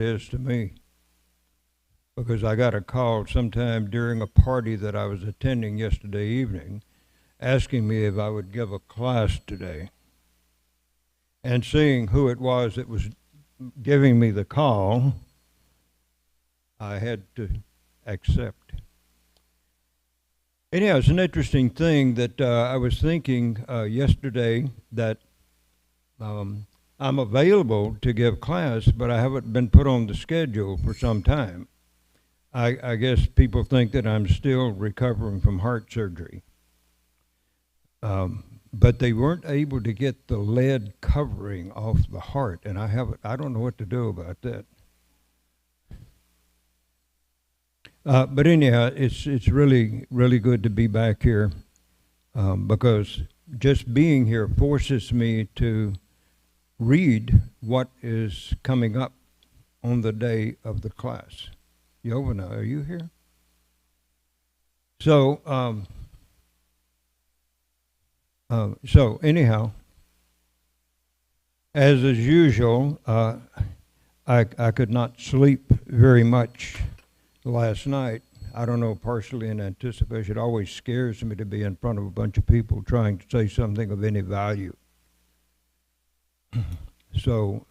is to me, because I got a call sometime during a party that I was attending yesterday evening asking me if I would give a class today. And seeing who it was that was giving me the call, I had to accept. Anyhow, it's an interesting thing that I was thinking yesterday that I'm available to give class, but I haven't been put on the schedule for some time. I guess people think that I'm still recovering from heart surgery. But they weren't able to get the lead covering off the heart, and I don't know what to do about that. But anyhow, it's really, really good to be back here because just being here forces me to read what is coming up on the day of the class. Yovana, are you here? So anyhow, as is usual, I could not sleep very much last night. I don't know, partially in anticipation. It always scares me to be in front of a bunch of people trying to say something of any value. So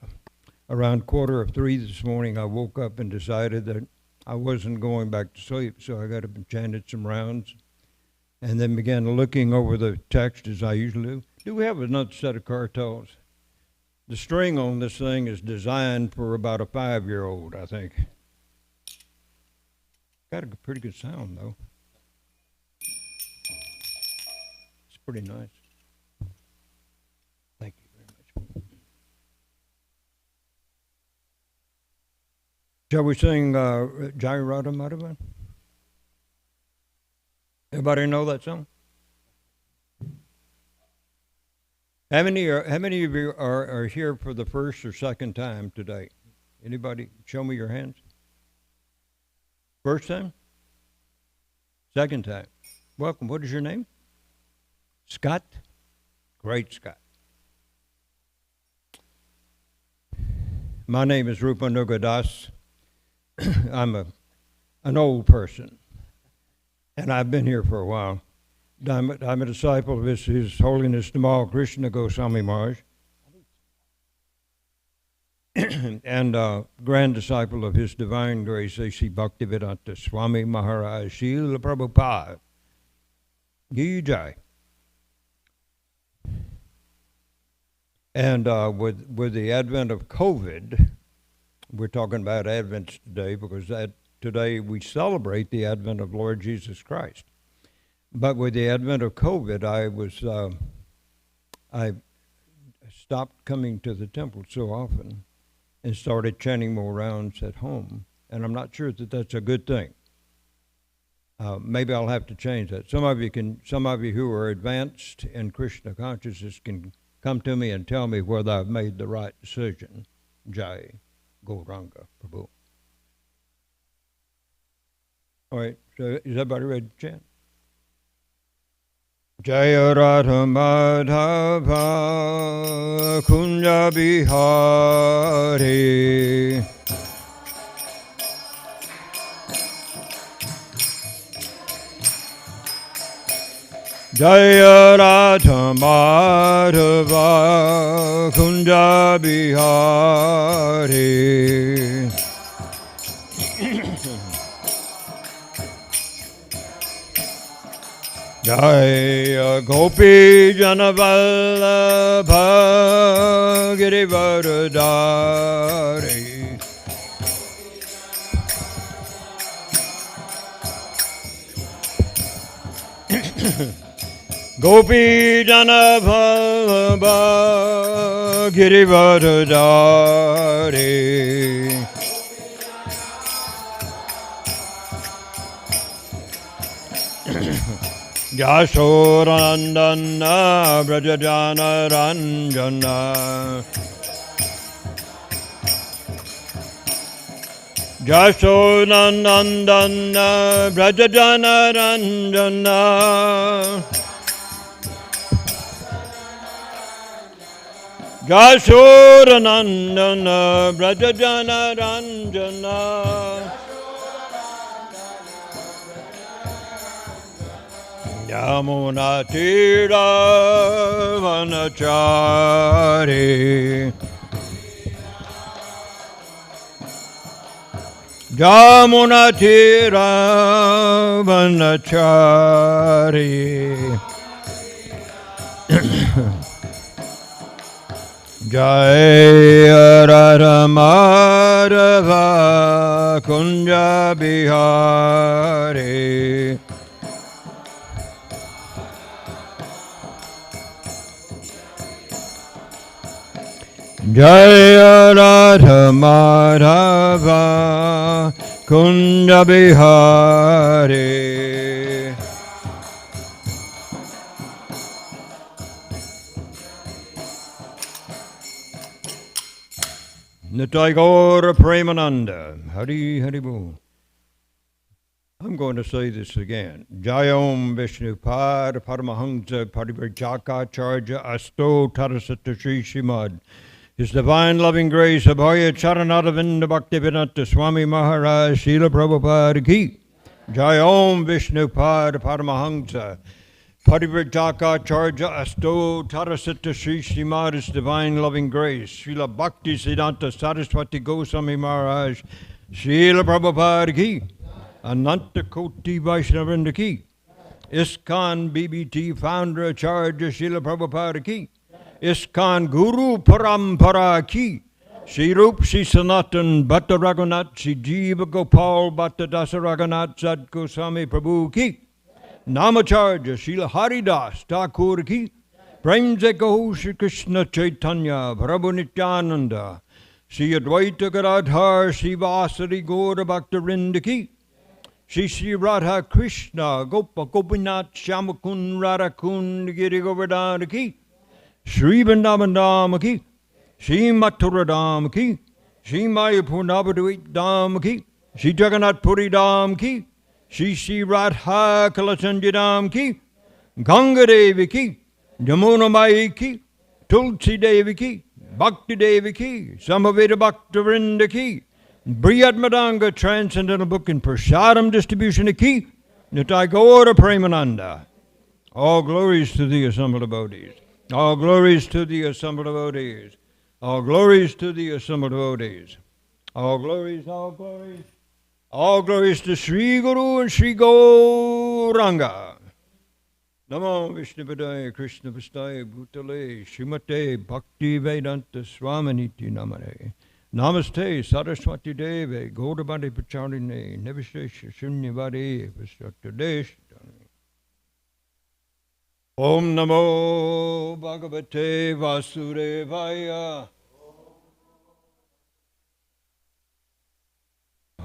around 2:45 this morning, I woke up and decided that I wasn't going back to sleep, so I got up and chanted some rounds and then began looking over the text as I usually do. Do we have another set of cartels? The string on this thing is designed for about a 5-year-old, I think. Got a pretty good sound, though. It's pretty nice. Thank you very much. Shall we sing Jai Radha Madhava? Everybody know that song? How many of you are here for the first or second time today? Anybody? Show me your hands. First time? Second time? Welcome. What is your name? Scott? Great, Scott. My name is Rupa Nugadas. I'm an old person, and I've been here for a while. I'm a disciple of His Holiness Tamal Krishna Goswami Maharaj, and grand disciple of His Divine Grace A.C. Bhaktivedanta Swami Maharaj Srila Prabhupada. Gi Jai. And with the advent of COVID, we're talking about Advent today because today we celebrate the advent of Lord Jesus Christ. But with the advent of COVID, I stopped coming to the temple so often and started chanting more rounds at home. And I'm not sure that that's a good thing. Maybe I'll have to change that. Some of you who are advanced in Krishna consciousness can come to me and tell me whether I've made the right decision. Jai Gauranga Prabhu. All right, so is everybody ready to chant? Jaya Radha Madhava Kunja Bihari Jaya Radha Madhava Kunja Bihari Jaya Gopi Janavallabha Girivardhari Gopi Janavallabha Girivardhari Yashodanandana Brajajana Ranjana Yashodanandana Brajajana Ranjana Jashodanandana Brajajana Ranjana Yamuna Tira Vanachari Jamuna Tira Vanachari Jaya Radha Madhava Kunja Bihari Jaya Radha Madhava Kunja Bihari Nitai Gaura Premananda Hari Hari Bol. I'm going to say this again. Jayom Vishnu Pad Paramahamsa Parivrajaka Charja Asto Tarasata Sri Shrimad. His Divine Loving Grace Abhaya Charanadavinda Bhaktivedanta Swami Maharaj Srila Prabhupada Ki. Jayom Vishnu Pad Paramahamsa Parivrajaka Charja Asto Tarasata Sri Shrimad. His Divine Loving Grace Srila Bhakti Siddhanta Saraswati Goswami Maharaj Srila Prabhupada Ki. Ananta Koti Vaishnavrinda Ki. ISKCON BBT Founder Acharya Srila Prabhupada Ki. ISKCON Guru Parampara Ki. Shri Rup Shri Sanatan Bhatta Raghunath Shri Jiva Gopal Bhatta Dasa Raghunath Sad Goswami Prabhu Ki. Namacharya Srila Haridas Thakur Ki. Prem Kaho Shri Krishna Chaitanya Prabhu Nityananda Shri Advaita Gadadhar Shri Vasari Gaura Bhaktarinda Ki. Shri Radha Krishna Gopa Gopinath Shamakun Radhakun Giri Govardhana Ki. Shri Vrindavan Dham Ki. Shri Mathura Dham Ki. Shri Mayapur Navadvip Dham Ki. Shri Jagannath Puri Dham Ki. Shri Radha Kalasanji Dham Ki. Ganga Devi Ki. Jamuna Mai Ki. Tulsi Devi Ki. Bhakti Devi Ki. Samaveda Bhakta Vrinda Ki. Briyat Madanga Transcendental Book and Prasadam Distribution Ki. Nitai Gaura Premananda. All glories to the assembled devotees. All glories to the assembled devotees. All glories to the assembled devotees. All glories, all glories. All glories to Sri Guru and Sri Gauranga. Namo Vishnupadaya Krishna Vastaya Bhutale Srimate Bhakti Vedanta Swaminiti Namare. Namaste Saraswati Deve Gaudabadi Pacharine Nevishesha Shunyavadi Vishwatadesh. Om Namo Bhagavate Vasudevaya.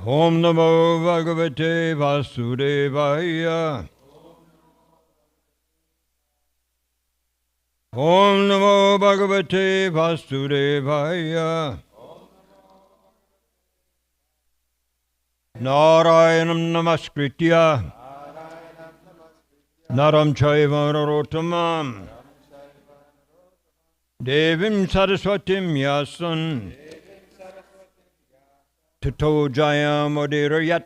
Om Namo Bhagavate Vasudevaya. Om Namo Bhagavate Vasudevaya. Narayanam Namaskritya Naram Chaiva Narottamam Devim Saraswatim Yasan Tato Jayam Odirayat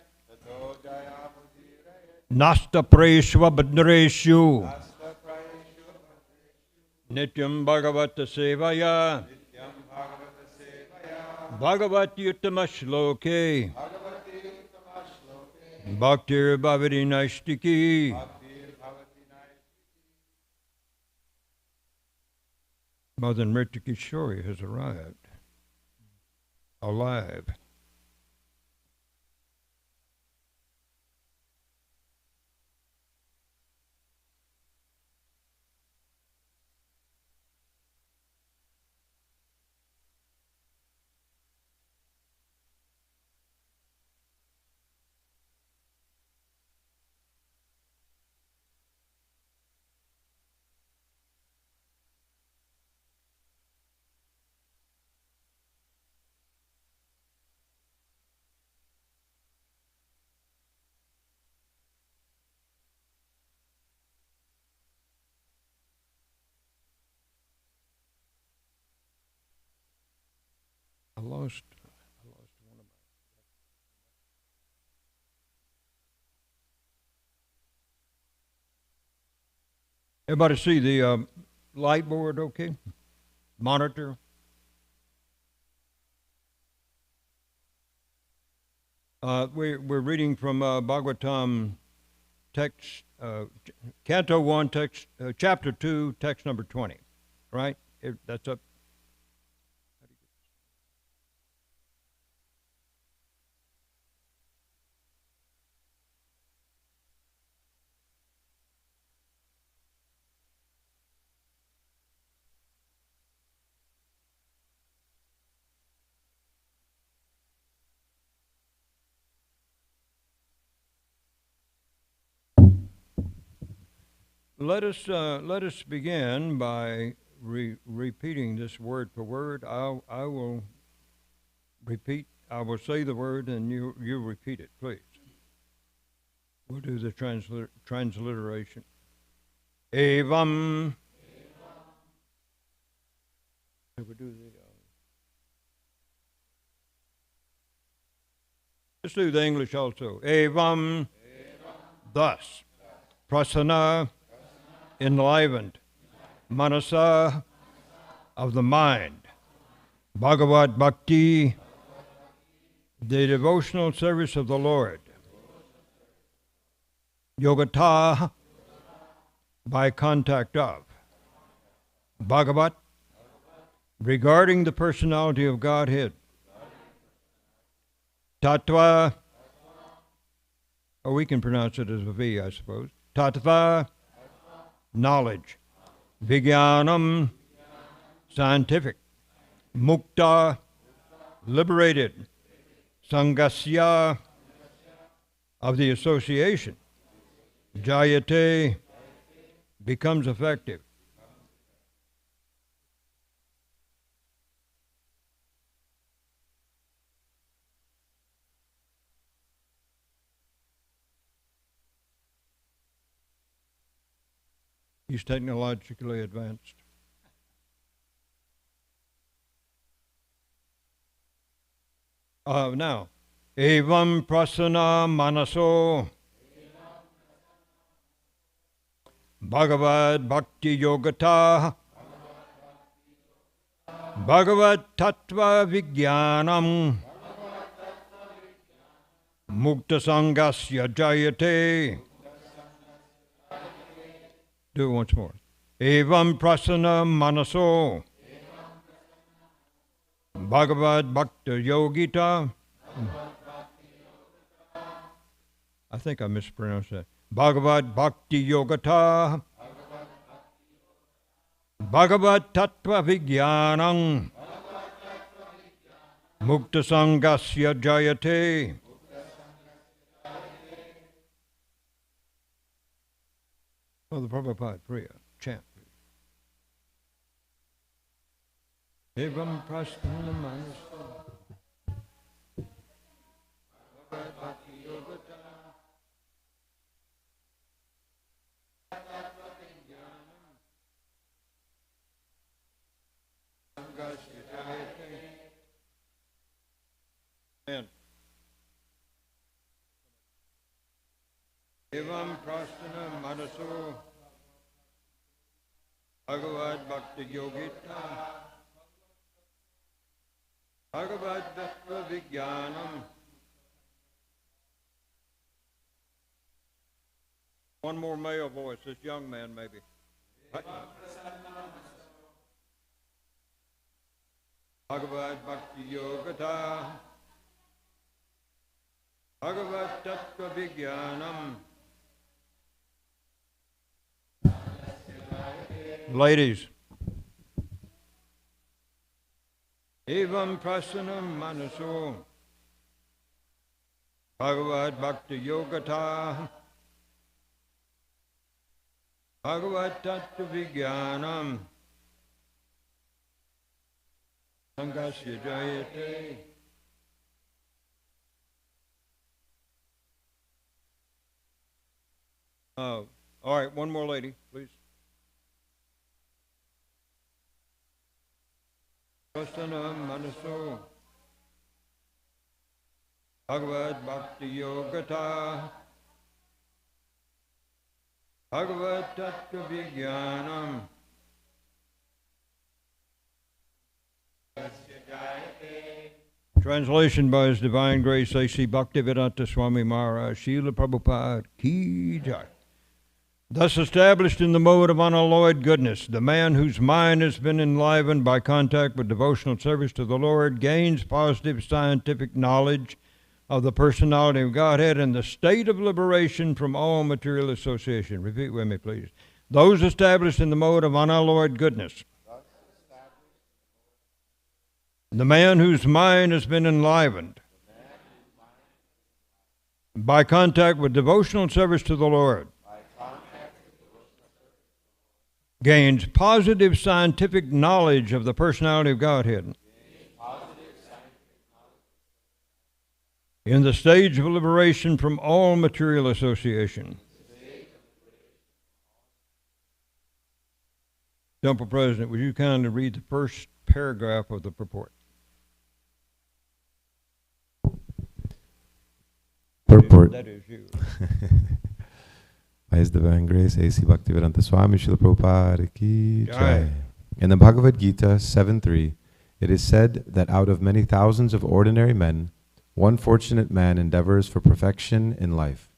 Nasta Preshva Badreshu Nityam Bhagavata Sevaya Bhagavati Uttamashloke Bhaktir Bhavati Naistiki. Mother Nrita Kishori has arrived. Alive. lost one of my. Everybody see the light board okay? Monitor? We're reading from Bhagavatam text, Canto 1, text, chapter 2, text number 20, right? That's up. Let us begin by repeating this word for word. I will repeat. I will say the word, and you repeat it, please. We'll do the transliteration. Evam. We do the. Let's do the English also. Evam. Thus. Prasanna. Enlivened. Manasa. Of the mind. Bhagavad Bhakti. The devotional service of the Lord. Yogata. By contact of. Bhagavat. Regarding the personality of Godhead. Tattva. Or we can pronounce it as a V, I suppose. Tattva. Knowledge. Vijnanam. Scientific. Mukta. Liberated. Sangasya. Of the association. Jayate. Becomes effective. He's technologically advanced. Now, evam prasana manaso Bhagavad Bhakti Yogata Bhagavad Tattva Vijnanam Mukta Sangasya Jayate. Do it once more. Evam prasana manaso Bhagavad Bhakti Yogita. I think I mispronounced that. Bhagavad Bhakti Yogata Bhagavad Tattva Vijnanam Mukta Sangasya Jayate. Oh, the Prabhupada Priya chant. Evam prasthana manasa Bhagavad Bhakti Yogata Evam prasthana manaso Bhagavad Bhakti Yogita Bhagavad Tattva Vijnanam. One more male voice, this young man maybe. Bhagavad Bhakti Yogata Bhagavad Tattva Vijnanam. Ladies. Evam prasanam manaso Bhagavad Bhakti Yogata Bhagavad Tattva Vijnanam Sangasya Jayate. All right, one more lady, please. Prasana manaso Bhagavad Bhakti Yogata Bhagavad Tattva Vijnanam Translation by His Divine Grace A.C. Bhaktivedanta Swami Maharaj Srila Prabhupada Ki Jai. Thus established in the mode of unalloyed goodness, the man whose mind has been enlivened by contact with devotional service to the Lord gains positive scientific knowledge of the personality of Godhead and the state of liberation from all material association. Repeat with me, please. Those established in the mode of unalloyed goodness, the man whose mind has been enlivened by contact with devotional service to the Lord gains positive scientific knowledge of the personality of Godhead in the stage of liberation from all material association. Temple President, would you kindly read the first paragraph of the purport? Purport. That is you. By His Divine Grace, A.C. Bhaktivedanta Swami Srila Prabhupada Ki Jai. Jai. In the Bhagavad Gita 7.3, it is said that out of many thousands of ordinary men, one fortunate man endeavors for perfection in life.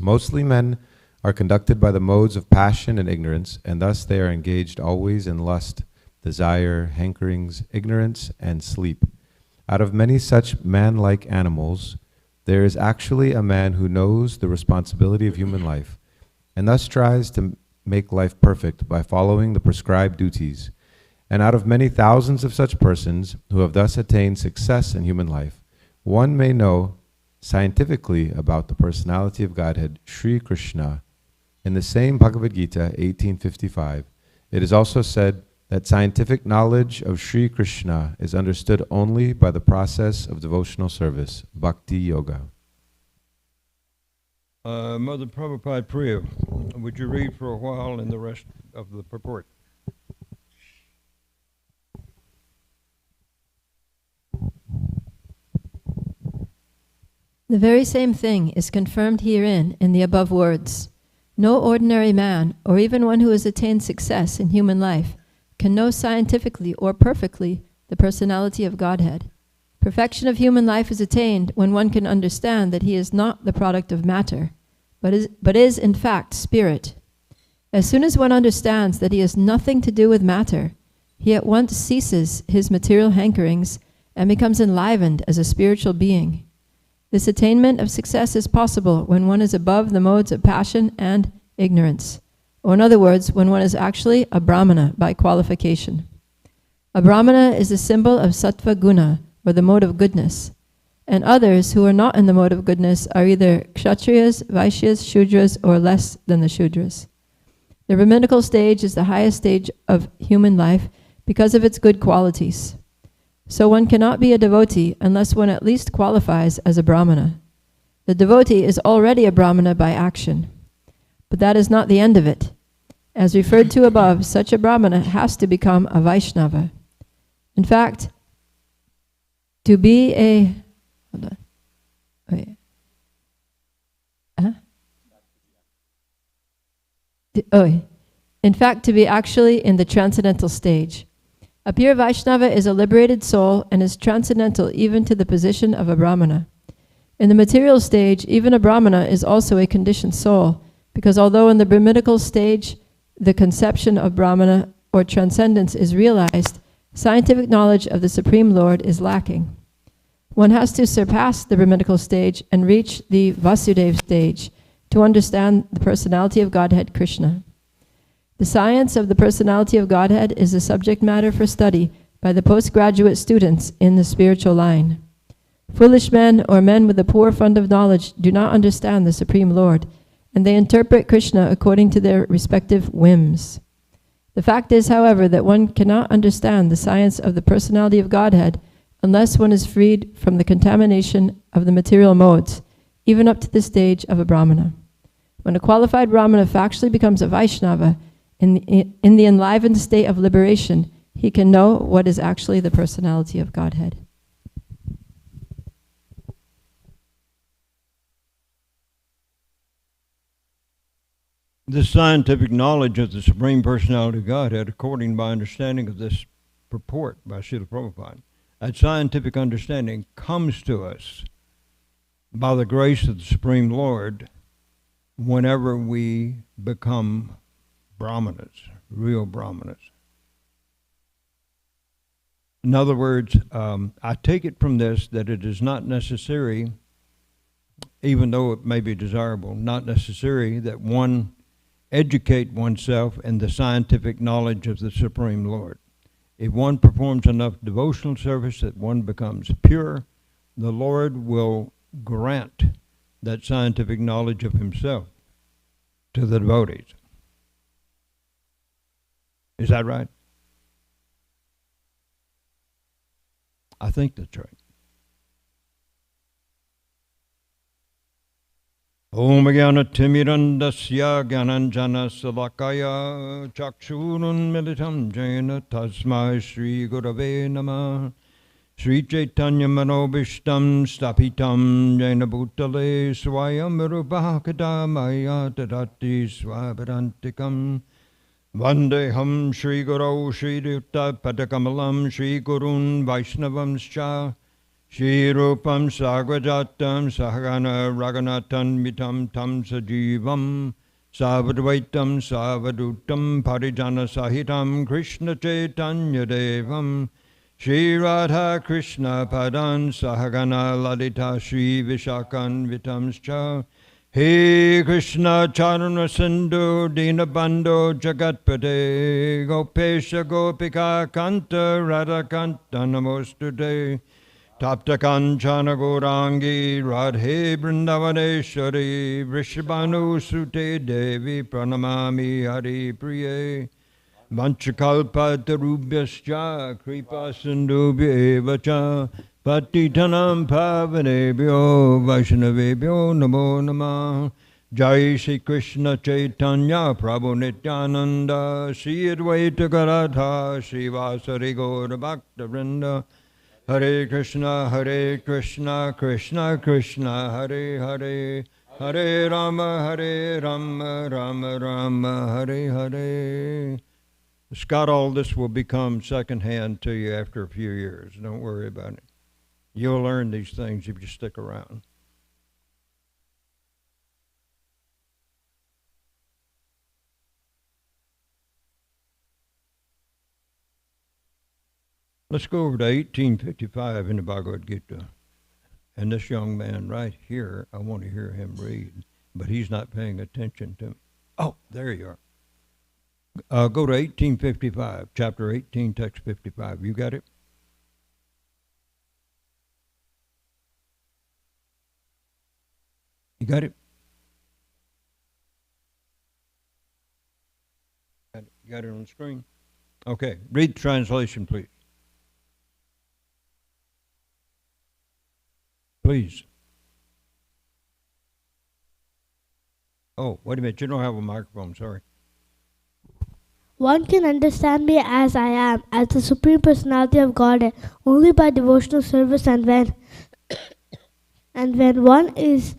Mostly men are conducted by the modes of passion and ignorance, and thus they are engaged always in lust, desire, hankerings, ignorance, and sleep. Out of many such man-like animals, there is actually a man who knows the responsibility of human life, and thus tries to make life perfect by following the prescribed duties. And out of many thousands of such persons who have thus attained success in human life, one may know scientifically about the personality of Godhead, Sri Krishna. In the same Bhagavad Gita 1855, it is also said that scientific knowledge of Sri Krishna is understood only by the process of devotional service, Bhakti Yoga. Mother Prabhupada Priya, would you read for a while in the rest of the purport? The very same thing is confirmed herein in the above words. No ordinary man, or even one who has attained success in human life, can know scientifically or perfectly the personality of Godhead. Perfection of human life is attained when one can understand that he is not the product of matter, but is in fact spirit. As soon as one understands that he has nothing to do with matter, he at once ceases his material hankerings and becomes enlivened as a spiritual being. This attainment of success is possible when one is above the modes of passion and ignorance. Or in other words, when one is actually a Brahmana by qualification. A Brahmana is a symbol of sattva guna, or the mode of goodness. And others who are not in the mode of goodness are either Kshatriyas, Vaishyas, Shudras, or less than the Shudras. The Brahminical stage is the highest stage of human life because of its good qualities. So one cannot be a devotee unless one at least qualifies as a Brahmana. The devotee is already a Brahmana by action. But that is not the end of it. As referred to above, such a Brahmana has to become a Vaishnava. In fact, to be a... Hold on. Wait. In fact, to be actually in the transcendental stage. A pure Vaishnava is a liberated soul and is transcendental even to the position of a Brahmana. In the material stage, even a Brahmana is also a conditioned soul, because although in the Brahminical stage the conception of Brahmana or transcendence is realized, scientific knowledge of the Supreme Lord is lacking. One has to surpass the Brahminical stage and reach the Vasudeva stage to understand the personality of Godhead Krishna. The science of the personality of Godhead is a subject matter for study by the postgraduate students in the spiritual line. Foolish men or men with a poor fund of knowledge do not understand the Supreme Lord, and they interpret Krishna according to their respective whims. The fact is, however, that one cannot understand the science of the personality of Godhead unless one is freed from the contamination of the material modes, even up to the stage of a Brahmana. When a qualified Brahmana factually becomes a Vaishnava, in the enlivened state of liberation, he can know what is actually the personality of Godhead. This scientific knowledge of the Supreme Personality of Godhead, according to my understanding of this purport by Srila Prabhupada, that scientific understanding comes to us by the grace of the Supreme Lord whenever we become brahmanas, real brahmanas. In other words, I take it from this that it is not necessary, even though it may be desirable, not necessary that one educate oneself in the scientific knowledge of the Supreme Lord. If one performs enough devotional service that one becomes pure, the Lord will grant that scientific knowledge of himself to the devotees. Is that right? I think that's right. Om Jnana Timirandasya Gyananjana Salakaya Chakshurun Militam Jena Tasmai Shri Gurave Namah Sri Chaitanya Manobishtam Stapitam Jena Bhutale Swayam Rupakada Maya Tadati Swaparantikam Vandeham Shri Guru Shri Dutta Padakamalam Shri Gurun Vaishnavamscha Shri Rupam Sagvajatam Sahagana Raghunathan Mitam Tam Sajivam Savadvaitam Savadutam Parijana Sahitam Krishna Chaitanya Devam Shri Radha Krishna Padan Sahagana Ladita Shri Vishakan Vitamscha He Krishna Charana Sindhu Dinabandho Jagatpate Gopesha Gopika Kanta Radha Kanta Namostude Tapta Kanchana Gaurangi Radhe Vrindavaneshwari Vrishabhanu Sute Devi Pranamami Hari Priye Vanchakalpa Tarubhyascha Kripa Sindhubhya Evacha Patitanam Pavanebhyo Vaishnavebhyo Namo Namah Jai Shri Krishna Chaitanya Prabhu Nityananda Shri Advaita Gadadhar Shri Vasari Gaura Bhakta Vrinda Hare Krishna, Krishna Krishna, Hare Hare, Hare Rama, Rama Rama, Hare Hare. Scott, all this will become secondhand to you after a few years. Don't worry about it. You'll learn these things if you stick around. Let's go over to 1855 in the Bhagavad Gita. And this young man right here, I want to hear him read, but he's not paying attention to me. Oh, there you are. Go to 1855, chapter 18, text 55. You got it? You got it? You got it on the screen? Okay, read the translation, please. Please. Oh, wait a minute. You don't have a microphone. Sorry. One can understand me as I am, as the Supreme Personality of Godhead, only by devotional service, and when one is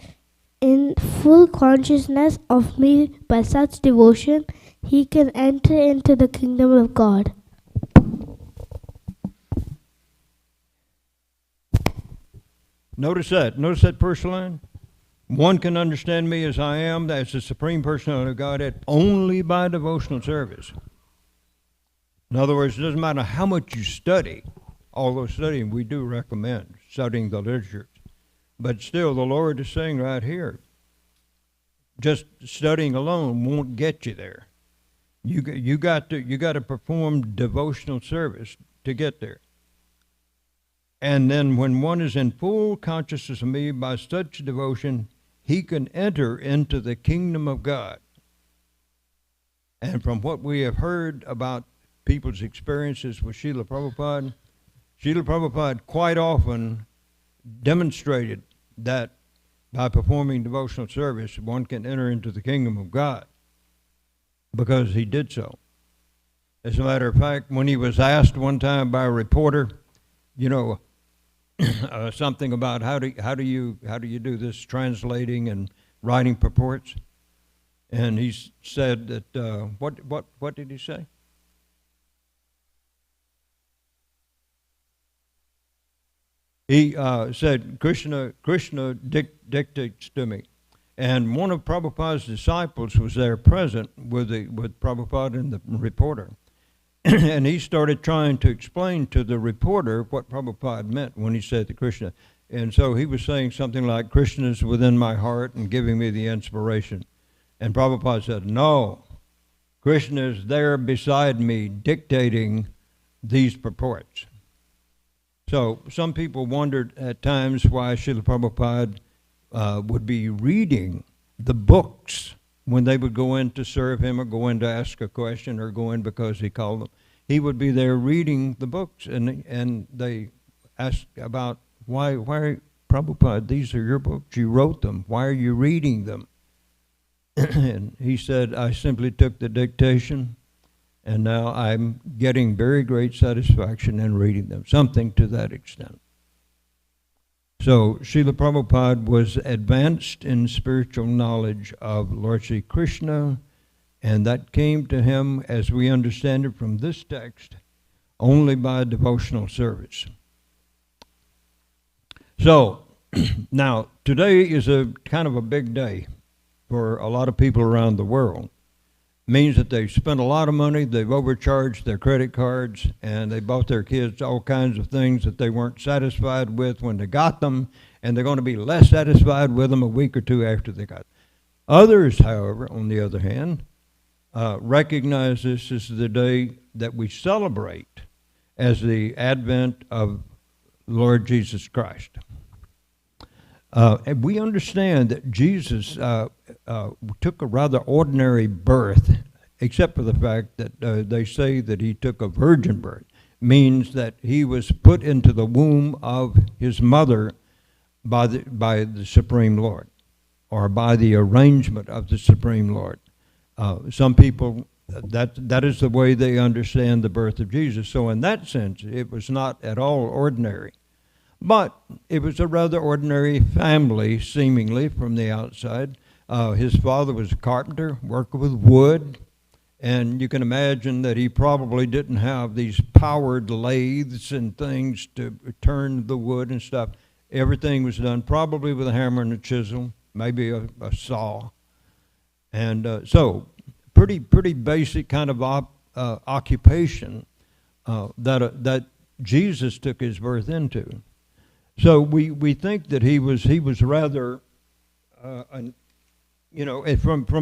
in full consciousness of me by such devotion, he can enter into the kingdom of God. Notice that first line. One can understand me as I am, as the Supreme Personality of Godhead, only by devotional service. In other words, it doesn't matter how much you study, although studying, we do recommend studying the literatures. But still, the Lord is saying right here, just studying alone won't get you there. You got to perform devotional service to get there. And then when one is in full consciousness of me by such devotion, he can enter into the kingdom of God. And from what we have heard about people's experiences with Srila Prabhupada quite often demonstrated that by performing devotional service, one can enter into the kingdom of God, because he did so. As a matter of fact, when he was asked one time by a reporter, something about how do you do this translating and writing purports, And he said that, what did he say? He said, Krishna dictates to me. And one of Prabhupada's disciples was there present with Prabhupada and the reporter. And he started trying to explain to the reporter what Prabhupada meant when he said to Krishna. And so he was saying something like, Krishna is within my heart and giving me the inspiration. And Prabhupada said, no, Krishna is there beside me dictating these purports. So some people wondered at times why Srila Prabhupada would be reading the books when they would go in to serve him or go in to ask a question or go in because he called them. He would be there reading the books, and they asked about, why Prabhupada, these are your books, you wrote them, why are you reading them? And he said, I simply took the dictation, and now I'm getting very great satisfaction in reading them, something to that extent. So Srila Prabhupada was advanced in spiritual knowledge of Lord Sri Krishna, and that came to him, as we understand it from this text, only by devotional service. So now today is a kind of a big day for a lot of people around the world. Means that they've spent a lot of money, they've overcharged their credit cards, and they bought their kids all kinds of things that they weren't satisfied with when they got them, and they're going to be less satisfied with them a week or two after they got them. Others, however, on the other hand, recognize this is the day that we celebrate as the advent of Lord Jesus Christ. And we understand that Jesus took a rather ordinary birth, except for the fact that they say that he took a virgin birth. Means that he was put into the womb of his mother by the Supreme Lord, or by the arrangement of the Supreme Lord. Some people, that is the way they understand the birth of Jesus. So in that sense, it was not at all ordinary. But it was a rather ordinary family, seemingly, from the outside. His father was a carpenter, worked with wood, and you can imagine that he probably didn't have these powered lathes and things to turn the wood and stuff. Everything was done probably with a hammer and a chisel, maybe a saw. And so, pretty basic kind of occupation that Jesus took his birth into. So we think that he was rather, from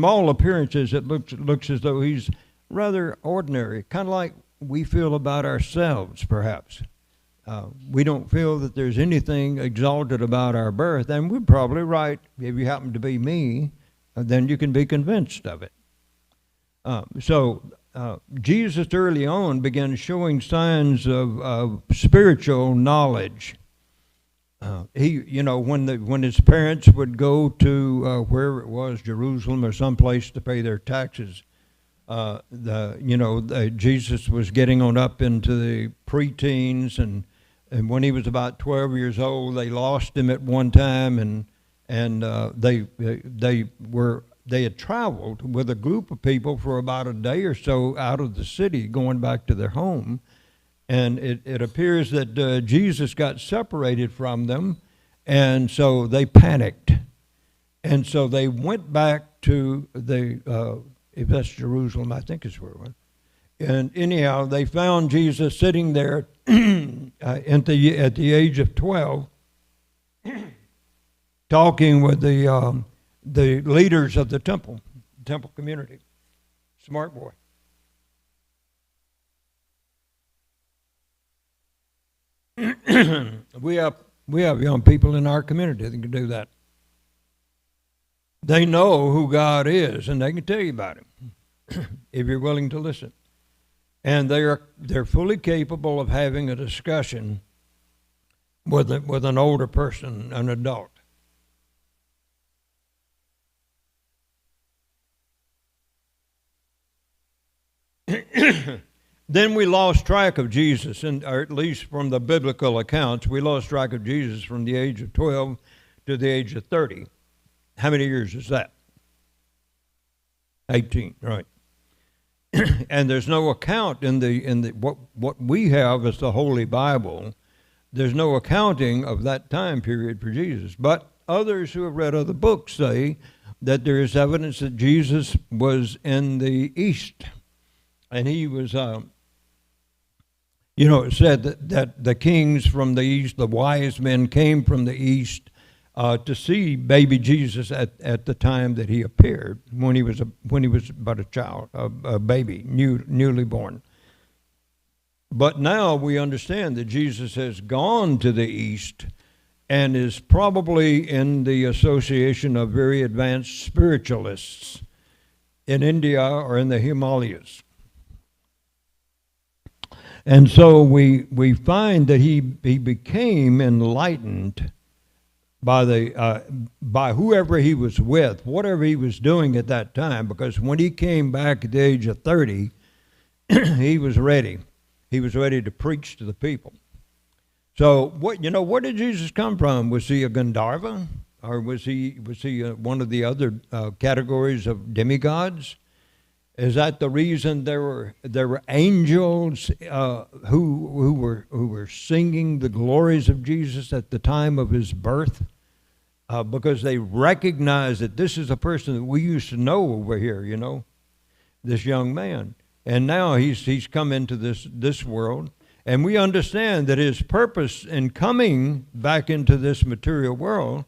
all appearances, it looks as though he's rather ordinary, kind of like we feel about ourselves, perhaps. We don't feel that there's anything exalted about our birth, and we're probably right. If you happen to be me, then you can be convinced of it. So Jesus early on began showing signs of spiritual knowledge. When his parents would go to where it was, Jerusalem or someplace to pay their taxes, Jesus was getting on up into the preteens, and when he was about 12 years old, they lost him at one time, and they had traveled with a group of people for about a day or so out of the city, going back to their home. And it appears that Jesus got separated from them, and so they panicked. And so they went back to if that's Jerusalem, I think is where it was. And anyhow, they found Jesus sitting there at the age of 12, talking with the leaders of the temple community. Smart boy. We have young people in our community that can do that. They know who God is, and they can tell you about him if you're willing to listen. And they're fully capable of having a discussion with an older person, an adult. Then we lost track of Jesus, or at least from the biblical accounts, we lost track of Jesus from the age of 12 to the age of 30. How many years is that? 18, right. And there's no account in the what we have as the Holy Bible. There's no accounting of that time period for Jesus. But others who have read other books say that there is evidence that Jesus was in the East. And he was, it said that the kings from the East, the wise men came from the East to see baby Jesus at the time that he appeared, when he was but a child, a baby, newly born. But now we understand that Jesus has gone to the East and is probably in the association of very advanced spiritualists in India or in the Himalayas. And so we find that he became enlightened by whoever he was with, whatever he was doing at that time, because when he came back at the age of 30, he was ready. He was ready to preach to the people. So where did Jesus come from? Was he a Gandharva, or was he one of the other categories of demigods? Is that the reason there were angels who were singing the glories of Jesus at the time of his birth? Because they recognized that this is a person that we used to know over here, this young man. And now he's come into this world, and we understand that his purpose in coming back into this material world,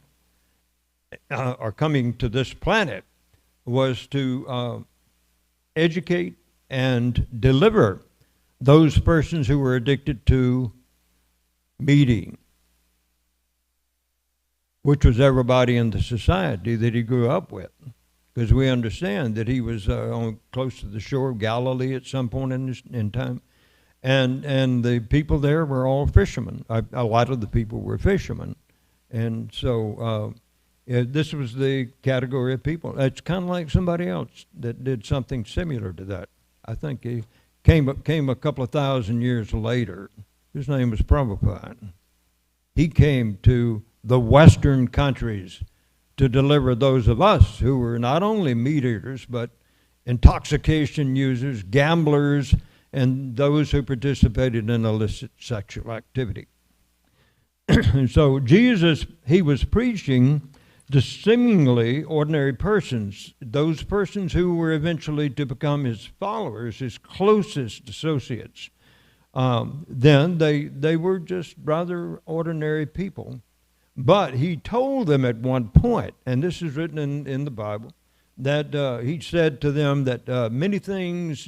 or coming to this planet, was to educate and deliver those persons who were addicted to meeting, which was everybody in the society that he grew up with. Because we understand that he was close to the shore of Galilee at some point in time. And the people there were all fishermen. A lot of the people were fishermen. And so this was the category of people. It's kind of like somebody else that did something similar to that. I think he came a couple of thousand years later. His name was Prabhupada. He came to the Western countries to deliver those of us who were not only meat eaters, but intoxication users, gamblers, and those who participated in illicit sexual activity. And so Jesus, he was preaching to seemingly ordinary persons, those persons who were eventually to become his followers, his closest associates. Then they were just rather ordinary people. But he told them at one point, and this is written in the Bible, that he said to them that many things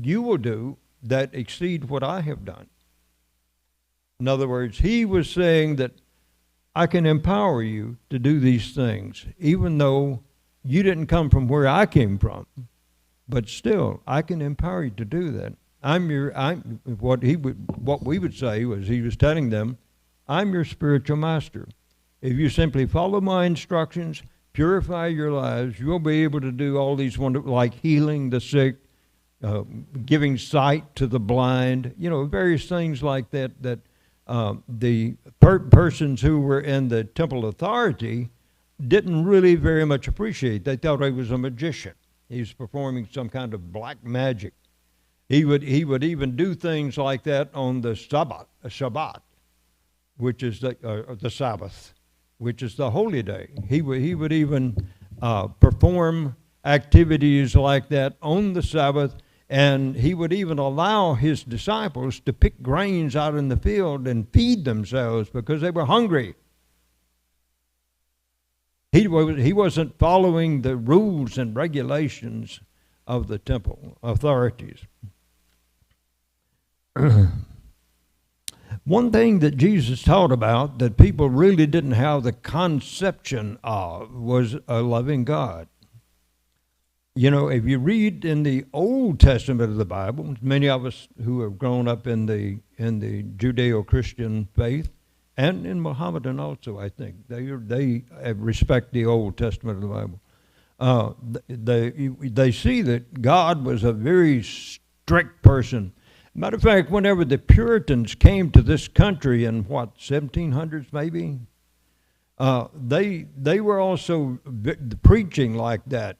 you will do that exceed what I have done. In other words, he was saying that I can empower you to do these things, even though you didn't come from where I came from. But still, I can empower you to do that. What we would say was, he was telling them, I'm your spiritual master. If you simply follow my instructions, purify your lives, you'll be able to do all these wonderful, like healing the sick, giving sight to the blind, various things like that, the persons who were in the temple authority didn't really very much appreciate. They thought he was a magician. He was performing some kind of black magic. He would even do things like that on the Shabbat, which is the Sabbath, which is the holy day. He would even perform activities like that on the Sabbath, and he would even allow his disciples to pick grains out in the field and feed themselves because they were hungry. He wasn't following the rules and regulations of the temple authorities. One thing that Jesus taught about that people really didn't have the conception of was a loving God. If you read in the Old Testament of the Bible, many of us who have grown up in the Judeo-Christian faith, and in Mohammedan also, I think, they respect the Old Testament of the Bible. They see that God was a very strict person. Matter of fact, whenever the Puritans came to this country in 1700s maybe, they were also preaching like that.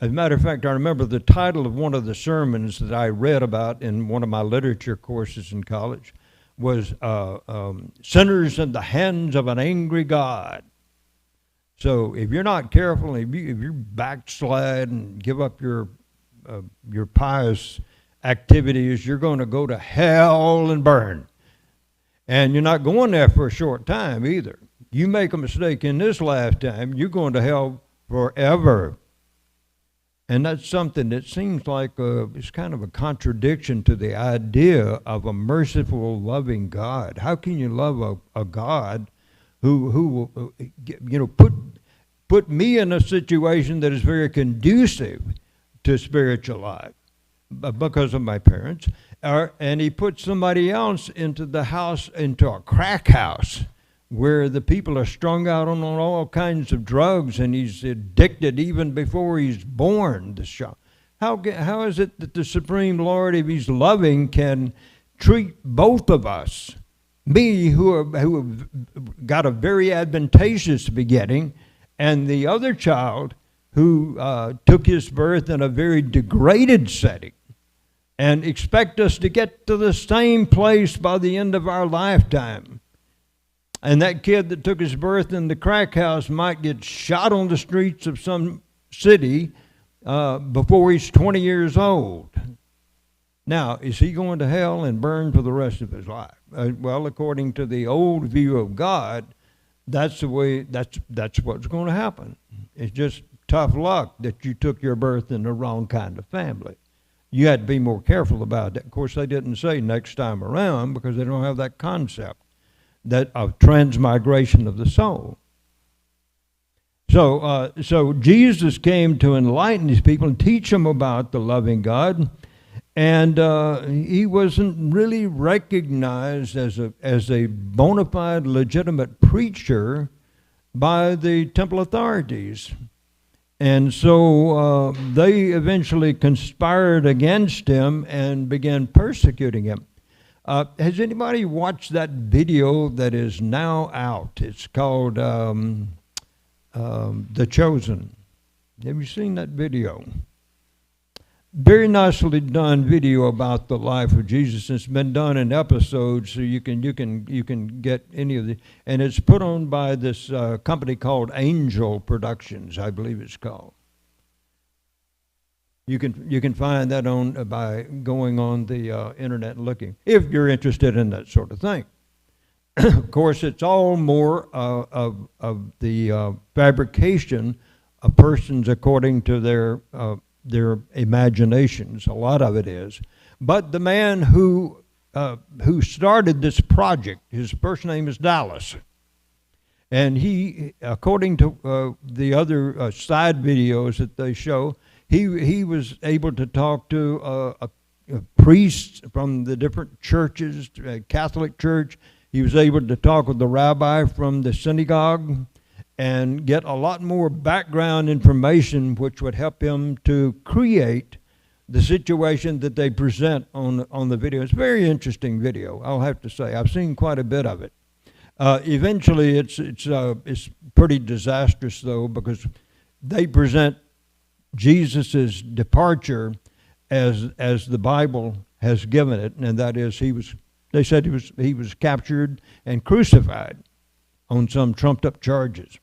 As a matter of fact, I remember the title of one of the sermons that I read about in one of my literature courses in college was Sinners in the Hands of an Angry God. So if you're not careful, if you backslide and give up your pious activities, you're going to go to hell and burn. And you're not going there for a short time either. You make a mistake in this lifetime, you're going to hell forever. And that's something that seems like it's kind of a contradiction to the idea of a merciful, loving God. How can you love a God who will, put me in a situation that is very conducive to spiritual life because of my parents, and he put somebody else into the house, into a crack house, where the people are strung out on all kinds of drugs, and he's addicted even before he's born. How is it that the Supreme Lord, if he's loving, can treat both of us, me who have got a very advantageous begetting, and the other child who took his birth in a very degraded setting, and expect us to get to the same place by the end of our lifetime? And that kid that took his birth in the crack house might get shot on the streets of some city before he's 20 years old. Now, is he going to hell and burn for the rest of his life? Well, according to the old view of God, that's what's going to happen. It's just tough luck that you took your birth in the wrong kind of family. You had to be more careful about that. Of course, they didn't say next time around because they don't have that concept that of transmigration of the soul. So Jesus came to enlighten these people and teach them about the loving God, and he wasn't really recognized as a bona fide, legitimate preacher by the temple authorities. And so they eventually conspired against him and began persecuting him. Has anybody watched that video that is now out? It's called The Chosen. Have you seen that video? Very nicely done video about the life of Jesus. It's been done in episodes, so you can get any of the, and it's put on by this company called Angel Productions, I believe it's called. You can find that on by going on the internet and looking, if you're interested in that sort of thing. Of course, it's all more of the fabrication of persons according to their imaginations. A lot of it is. But the man who started this project, his first name is Dallas. And he, according to the other side videos that they show, he was able to talk to priests from the different churches, Catholic Church. He was able to talk with the rabbi from the synagogue and get a lot more background information which would help him to create the situation that they present on the video. It's a very interesting video, I'll have to say. I've seen quite a bit of it. Eventually, it's pretty disastrous, though, because they present Jesus' departure as the Bible has given it, and that is they said he was captured and crucified on some trumped up charges.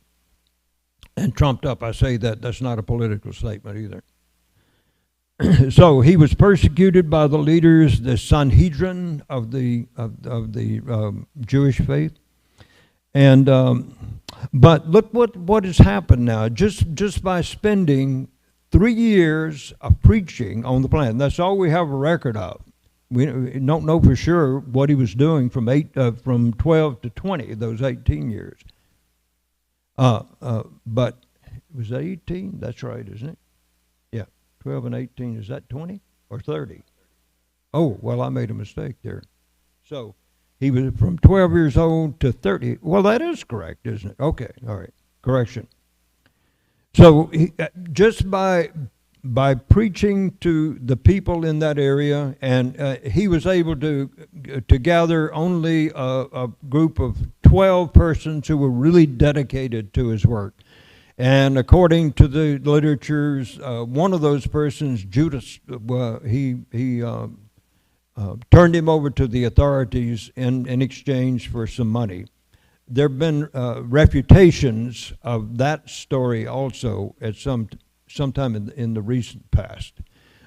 And trumped up, I say that's not a political statement either. So he was persecuted by the leaders, the Sanhedrin of the Jewish faith, and but look what has happened now. Just by spending 3 years of preaching on the planet. That's all we have a record of. We don't know for sure what he was doing from 12 to 20, those 18 years. But was that 18? That's right, isn't it? Yeah, 12 and 18. Is that 20 or 30? Oh, well, I made a mistake there. So he was from 12 years old to 30. Well, that is correct, isn't it? Okay, all right, correction. So just by preaching to the people in that area, and he was able to gather only a group of 12 persons who were really dedicated to his work. And according to the literatures, one of those persons, Judas, he turned him over to the authorities in exchange for some money. There have been refutations of that story also at sometime in the recent past,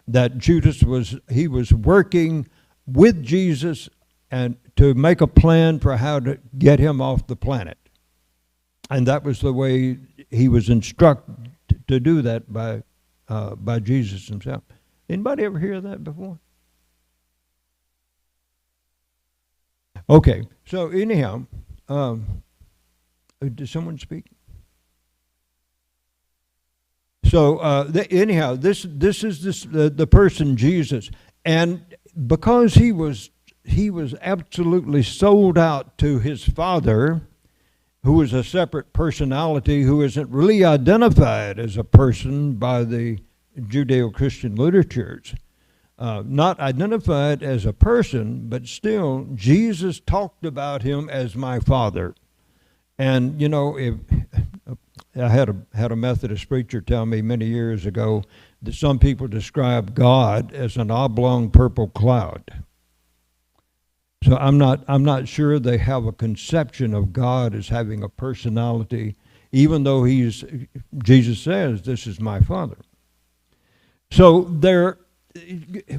that Judas was working with Jesus and to make a plan for how to get him off the planet. And that was the way he was instructed to do that by Jesus himself. Anybody ever hear that before? Okay, so anyhow, did someone speak? So anyhow, this is the person Jesus, and because he was absolutely sold out to his Father, who was a separate personality, who isn't really identified as a person by the Judeo-Christian literatures. Not identified as a person, but still, Jesus talked about him as my Father. And, you know, I had a Methodist preacher tell me many years ago that some people describe God as an oblong purple cloud. So I'm not sure they have a conception of God as having a personality, even though Jesus says, "This is my Father." So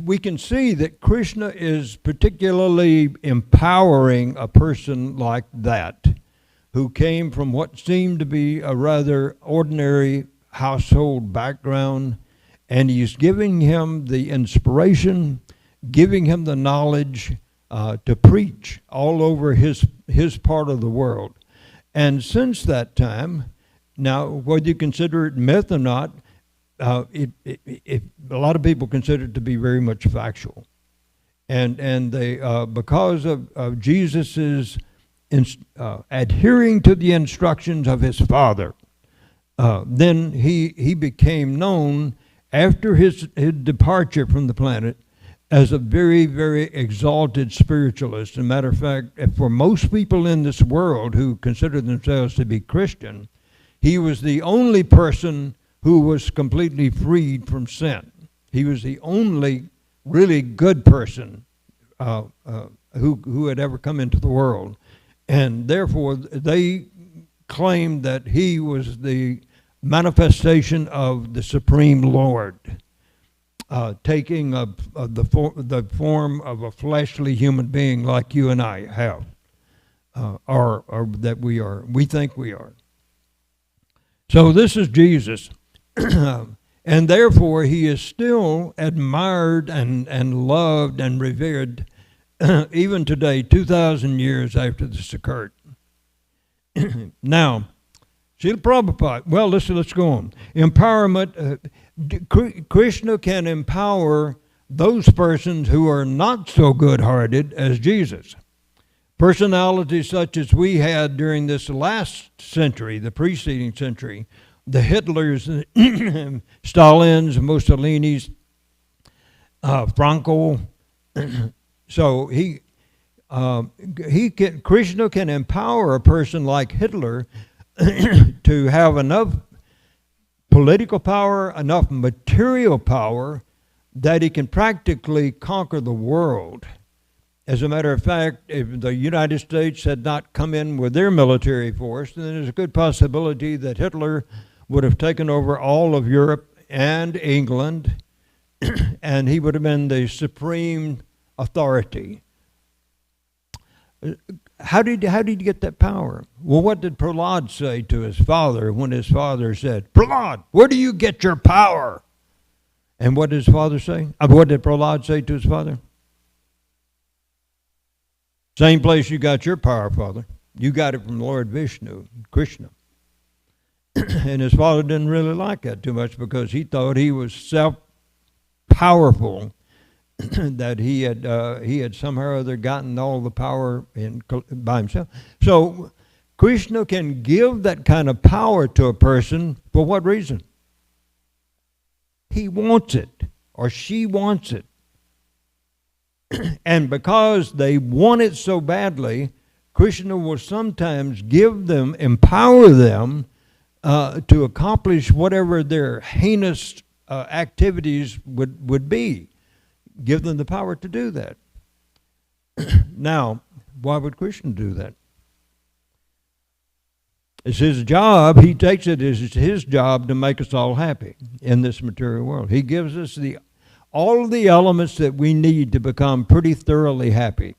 we can see that Krishna is particularly empowering a person like that, who came from what seemed to be a rather ordinary household background, and he's giving him the inspiration, giving him the knowledge to preach all over his part of the world. And since that time, now whether you consider it myth or not, a lot of people consider it to be very much factual. And they because of Jesus's adhering to the instructions of his Father, then he became known after his departure from the planet as a very, very exalted spiritualist. As a matter of fact, for most people in this world who consider themselves to be Christian, he was the only person who was completely freed from sin. He was the only really good person who had ever come into the world. And therefore, they claimed that he was the manifestation of the Supreme Lord, taking the form of a fleshly human being like you and I have, or that we think we are. So this is Jesus. And therefore, he is still admired and loved and revered even today, 2,000 years after this occurred. Now, Srila Prabhupada, well, let's go on. Empowerment, Krishna can empower those persons who are not so good-hearted as Jesus. Personalities such as we had during this last century, the preceding century, the Hitlers, Stalins, Mussolinis, Franco. So Krishna can empower a person like Hitler to have enough political power, enough material power that he can practically conquer the world. As a matter of fact, if the United States had not come in with their military force, then there's a good possibility that Hitler would have taken over all of Europe and England, and he would have been the supreme authority. How did he get that power? Well, what did Prahlad say to his father when his father said, "Prahlad, where do you get your power?" And what did his father say? What did Prahlad say to his father? Same place you got your power, Father. You got it from Lord Vishnu, Krishna. And his father didn't really like that too much because he thought he was self-powerful, that he had somehow or other gotten all the power by himself. So Krishna can give that kind of power to a person for what reason? He wants it, or she wants it. And because they want it so badly, Krishna will sometimes give them, empower them to accomplish whatever their heinous activities would be. Give them the power to do that. Now, why would Krishna do that? It's his job. He takes it as his job to make us all happy in this material world. He gives us all of the elements that we need to become pretty thoroughly happy.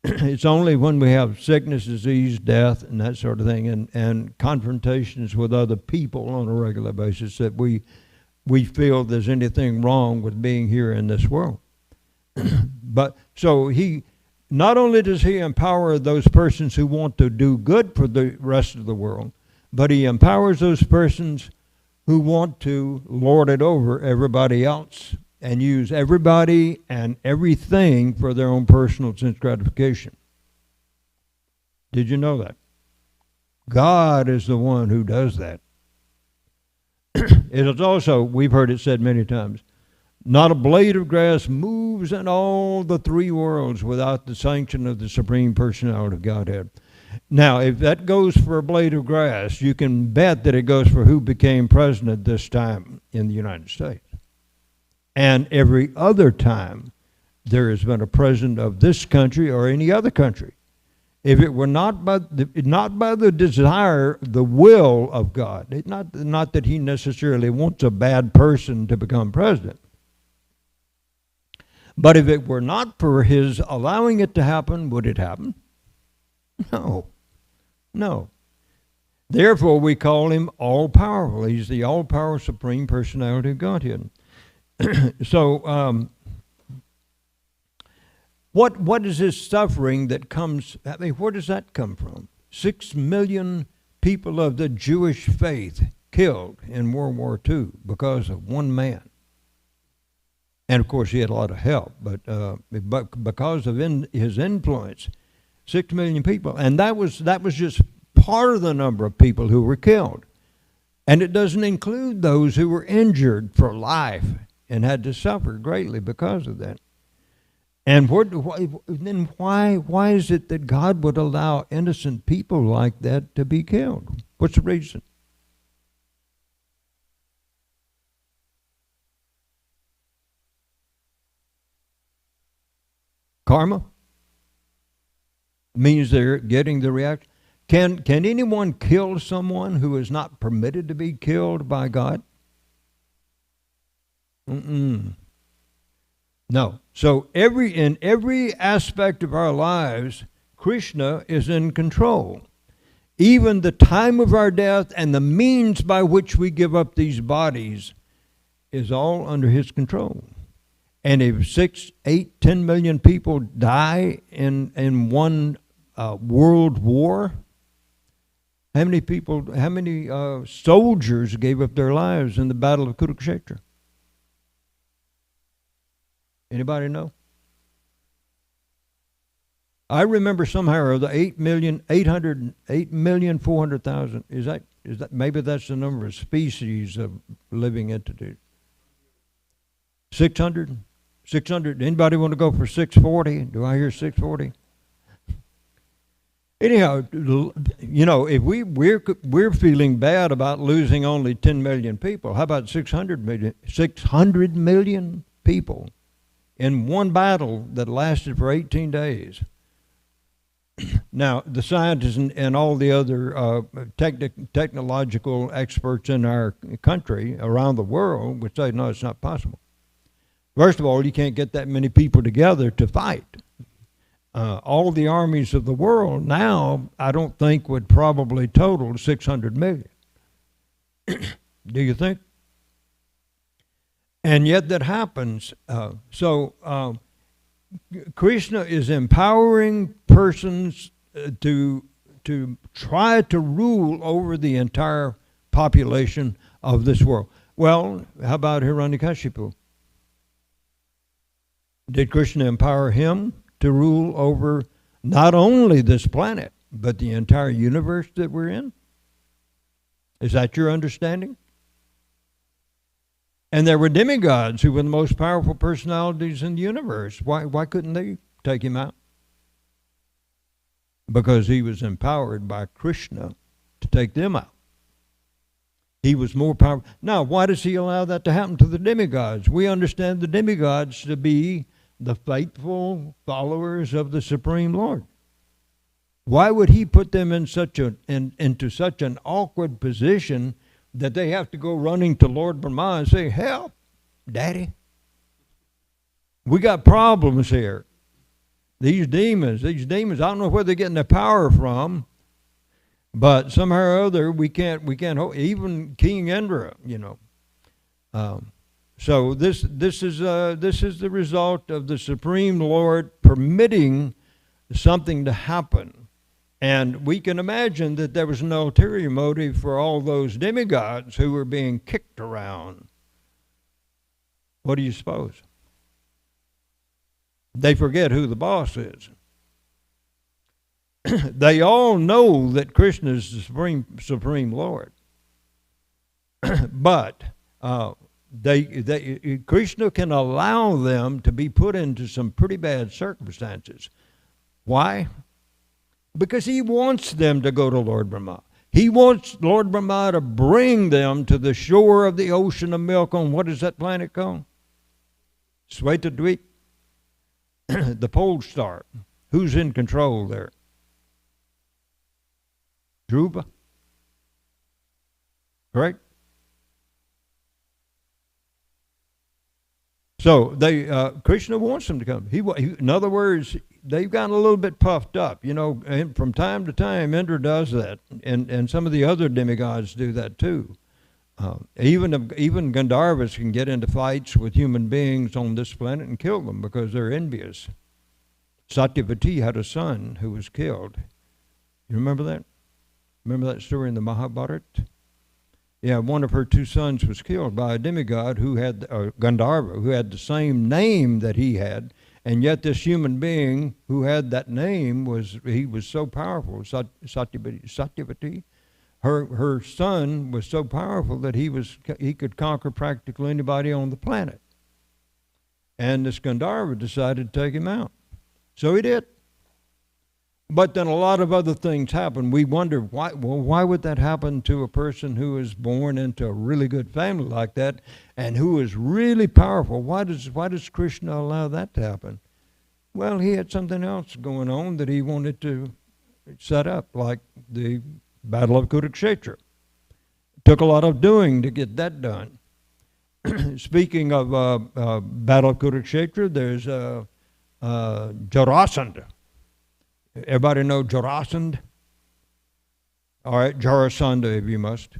It's only when we have sickness, disease, death, and that sort of thing, and confrontations with other people on a regular basis that we feel there's anything wrong with being here in this world. But so he, not only does he empower those persons who want to do good for the rest of the world, but he empowers those persons who want to lord it over everybody else and use everybody and everything for their own personal sense gratification. Did you know that? God is the one who does that. It is also, we've heard it said many times, not a blade of grass moves in all the three worlds without the sanction of the Supreme Personality of Godhead. Now, if that goes for a blade of grass, you can bet that it goes for who became president this time in the United States. And every other time there has been a president of this country or any other country. If it were not by the desire, the will of God, not that he necessarily wants a bad person to become president, but if it were not for his allowing it to happen, would it happen? No. No. Therefore, we call him all-powerful. He's the all-powerful Supreme Personality of Godhead. So, what is this suffering that comes? I mean, where does that come from? 6 million people of the Jewish faith killed in World War II because of one man. And of course, he had a lot of help, but because of his influence, 6 million people, and that was just part of the number of people who were killed, and it doesn't include those who were injured for life and had to suffer greatly because of that. And then why is it that God would allow innocent people like that to be killed? What's the reason? Karma means they're getting the reaction. Can anyone kill someone who is not permitted to be killed by God? No. So in every aspect of our lives, Krishna is in control. Even the time of our death and the means by which we give up these bodies is all under his control. And if 6, 8, 10 million people die in one world war, how many soldiers gave up their lives in the Battle of Kurukshetra? Anybody know? I remember somehow the 8,400,000. Is that maybe that's the number of species of living entities? 600? 600. Anybody want to go for 640? Do I hear 640? Anyhow, you know, if we're feeling bad about losing only 10 million people, how about 600 million? 600 million people in one battle that lasted for 18 days. Now, the scientists and all the other technological experts in our country, around the world, would say, no, it's not possible. First of all, you can't get that many people together to fight. All the armies of the world now, I don't think, would probably total 600 million. Do you think? And yet that happens. Krishna is empowering persons to try to rule over the entire population of this world. Well, how about Hiranyakashipu? Did Krishna empower him to rule over not only this planet, but the entire universe that we're in? Is that your understanding? And there were demigods who were the most powerful personalities in the universe. Why couldn't they take him out? Because he was empowered by Krishna to take them out. He was more powerful. Now, why does he allow that to happen to the demigods? We understand the demigods to be the faithful followers of the Supreme Lord. Why would he put them into such an awkward position that they have to go running to Lord Brahma and say, help, Daddy. We got problems here. These demons, I don't know where they're getting their power from, but somehow or other we can't even King Indra, So this is the result of the Supreme Lord permitting something to happen. And we can imagine that there was an ulterior motive for all those demigods who were being kicked around. What do you suppose? They forget who the boss is. They all know that Krishna is the supreme Lord. But Krishna can allow them to be put into some pretty bad circumstances. Why? Because he wants them to go to Lord Brahma. He wants Lord Brahma to bring them to the shore of the ocean of milk on, what is that planet called? Svetadweep. The pole star. Who's in control there? Dhruva? Correct? So Krishna wants them to come. In other words, they've gotten a little bit puffed up. And from time to time, Indra does that, and some of the other demigods do that too. Even Gandharvas can get into fights with human beings on this planet and kill them because they're envious. Satyavati had a son who was killed. You remember that? Remember that story in the Mahabharata? Yeah, one of her two sons was killed by a demigod who had, Gandharva, who had the same name that he had, and yet this human being who had that name was so powerful, Satyavati. Her son was so powerful that he could conquer practically anybody on the planet. And this Gandharva decided to take him out. So he did. But then a lot of other things happened. We wonder, why would that happen to a person who is born into a really good family like that and who is really powerful? Why does Krishna allow that to happen? Well, he had something else going on that he wanted to set up, like the Battle of Kurukshetra. It took a lot of doing to get that done. Speaking of Battle of Kurukshetra, there's Jarasandha. Everybody know Jarasandha? All right, Jarasandha if you must.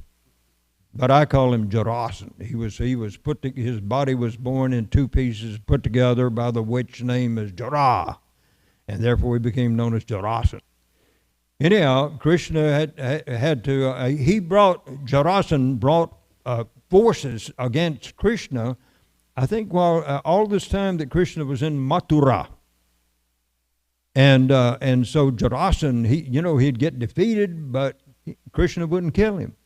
But I call him Jarasandha. His body was born in two pieces, put together by the witch name as Jara, and therefore he became known as Jarasandha. Anyhow, Krishna Jarasandha brought forces against Krishna, I think while all this time that Krishna was in Mathura. And so Jarasandha, he'd get defeated, but Krishna wouldn't kill him.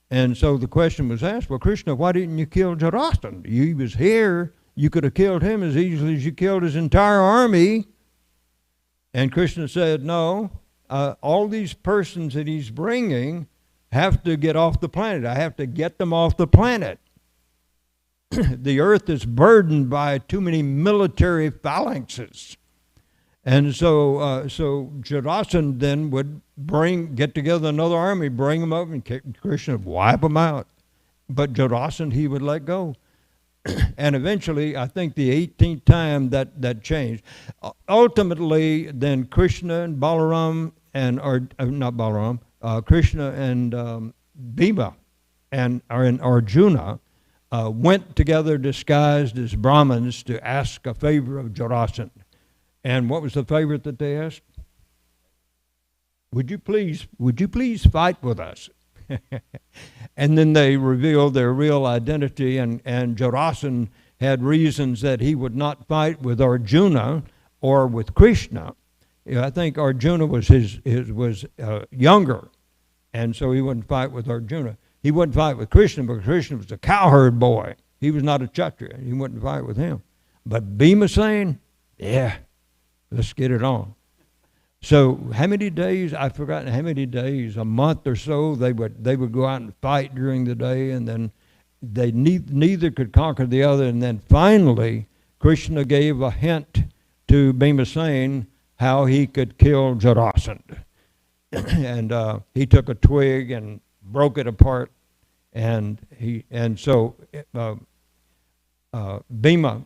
And so the question was asked, well, Krishna, why didn't you kill Jarasandha? He was here. You could have killed him as easily as you killed his entire army. And Krishna said, no, all these persons that he's bringing have to get off the planet. I have to get them off the planet. The earth is burdened by too many military phalanxes. And so Jarasandha then would get together another army, bring them up, and Krishna would wipe them out. But Jarasandha he would let go. And eventually, I think the 18th time that changed. Ultimately, then Krishna and Balaram, Krishna and Bhima and Arjuna went together disguised as Brahmins to ask a favor of Jarasandha. And what was the favor that they asked? Would you please fight with us? And then they revealed their real identity, and Jarasandha had reasons that he would not fight with Arjuna or with Krishna. I think Arjuna was younger, and so he wouldn't fight with Arjuna. He wouldn't fight with Krishna because Krishna was a cowherd boy. He was not a Kshatriya. He wouldn't fight with him. But Bhima saying, yeah, let's get it on. So how many days, I've forgotten how many days, a month or so, they would go out and fight during the day, and then they neither could conquer the other. And then finally, Krishna gave a hint to Bhimasena how he could kill Jarasandha. And he took a twig and broke it apart, and so Bhima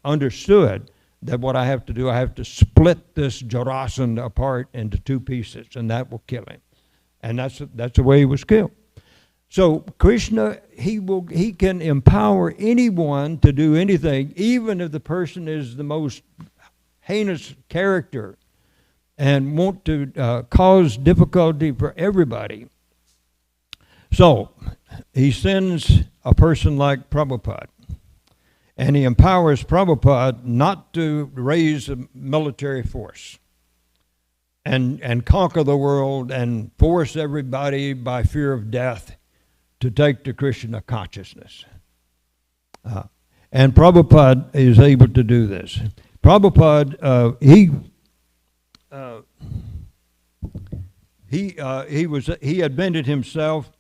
understood that what I have to do, I have to split this Jarasandha apart into two pieces, and that will kill him. And that's the way he was killed. So Krishna, he can empower anyone to do anything, even if the person is the most heinous character and want to cause difficulty for everybody. So he sends a person like Prabhupada, and he empowers Prabhupada not to raise a military force and conquer the world and force everybody by fear of death to take to Krishna consciousness. And Prabhupada is able to do this. Prabhupada, he admitted himself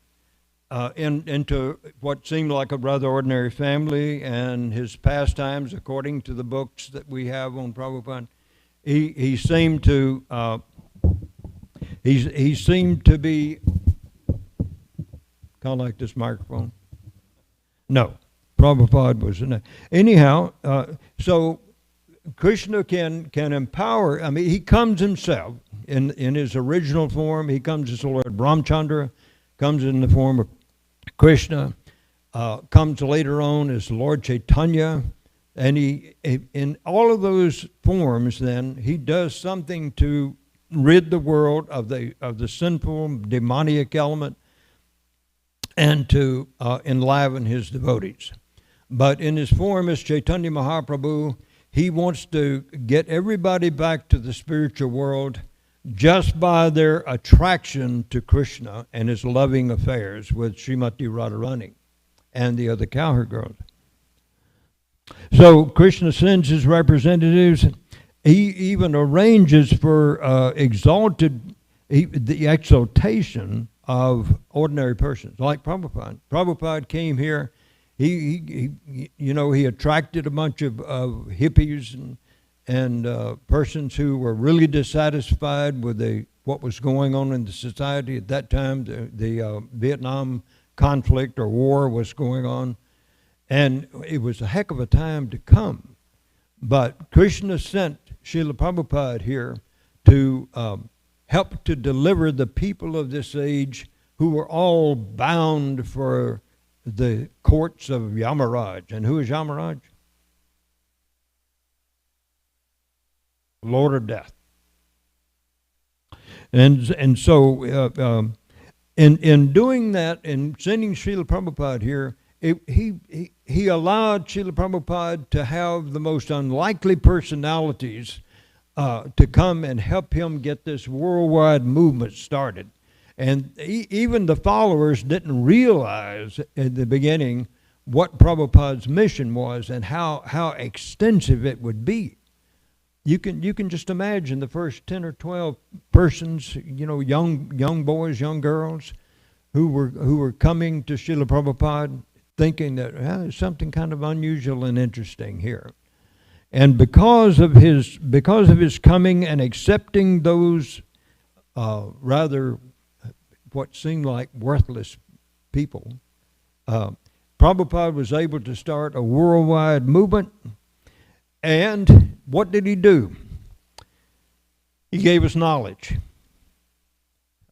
into what seemed like a rather ordinary family, and his pastimes, according to the books that we have on Prabhupada, he seemed to be kind of like this microphone. No, Prabhupada was anyhow. So Krishna can empower. I mean, he comes himself in his original form. He comes as Lord Ramchandra, comes in the form of Krishna, comes later on as Lord Chaitanya, and he in all of those forms. Then he does something to rid the world of the sinful demoniac element and to enliven his devotees. But in his form as Chaitanya Mahaprabhu, he wants to get everybody back to the spiritual world just by their attraction to Krishna and his loving affairs with Srimati Radharani and the other cowherd girls. So Krishna sends his representatives. He even arranges for the exaltation of ordinary persons, like Prabhupada. Prabhupada came here. He attracted a bunch of hippies and persons who were really dissatisfied with what was going on in the society at that time. The Vietnam conflict or war was going on, and it was a heck of a time to come. But Krishna sent Srila Prabhupada here to help to deliver the people of this age who were all bound for the courts of Yamaraj. And who is Yamaraj? Lord of Death. And so in doing that, in sending Srila Prabhupada here, he allowed Srila Prabhupada to have the most unlikely personalities to come and help him get this worldwide movement started. And even the followers didn't realize at the beginning what Prabhupada's mission was and how extensive it would be. You can just imagine the first 10 or 12 persons, young boys, young girls, who were coming to Srila Prabhupada thinking that there's something kind of unusual and interesting here. And because of his coming and accepting those rather what seemed like worthless people, Prabhupada was able to start a worldwide movement. And what did he do? He gave us knowledge.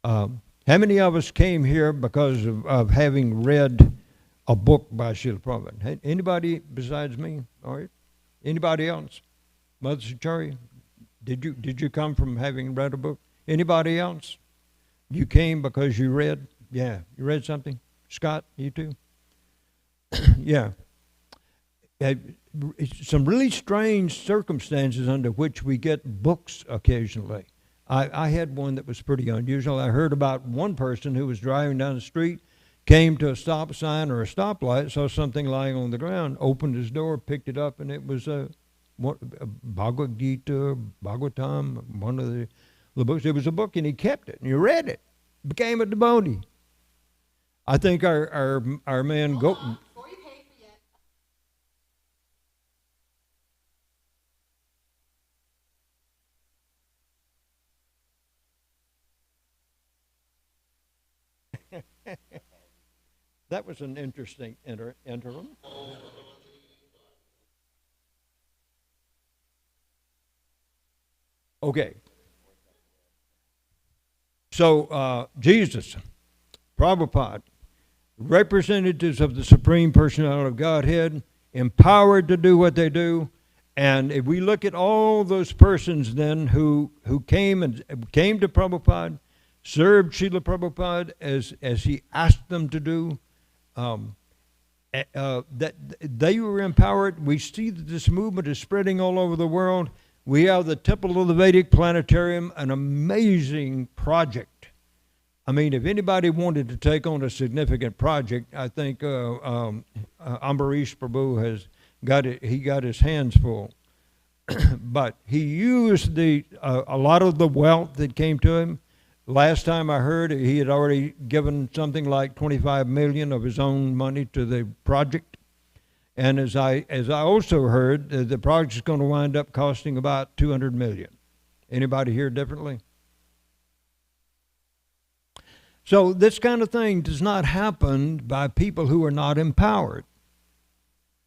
How many of us came here because of having read a book by Srila Prabhupada? Anybody besides me? All right. Anybody else? Mother Sachari, did you come from having read a book? Anybody else? You came because you read? Yeah, you read something? Scott, you too? Yeah. Some really strange circumstances under which we get books occasionally. I had one that was pretty unusual. I heard about one person who was driving down the street, came to a stop sign or a stoplight, saw something lying on the ground, opened his door, picked it up, and it was Bhagavad Gita, Bhagavatam, one of the books. It was a book, and he kept it, and he read it, became a devotee. I think our man Goten. That was an interesting interim. Okay. So Jesus, Prabhupada, representatives of the Supreme Personality of Godhead, empowered to do what they do. And if we look at all those persons then who came to Prabhupada, served Srila Prabhupada as he asked them to do, that they were empowered. We see that this movement is spreading all over the world. We have the Temple of the Vedic Planetarium, an amazing project. I mean, if anybody wanted to take on a significant project, I think Ambarish Prabhu has got it. He got his hands full, but he used a lot of the wealth that came to him. Last time I heard, he had already given something like 25 million of his own money to the project. And as I also heard, the project is going to wind up costing about 200 million. Anybody hear differently? So this kind of thing does not happen by people who are not empowered.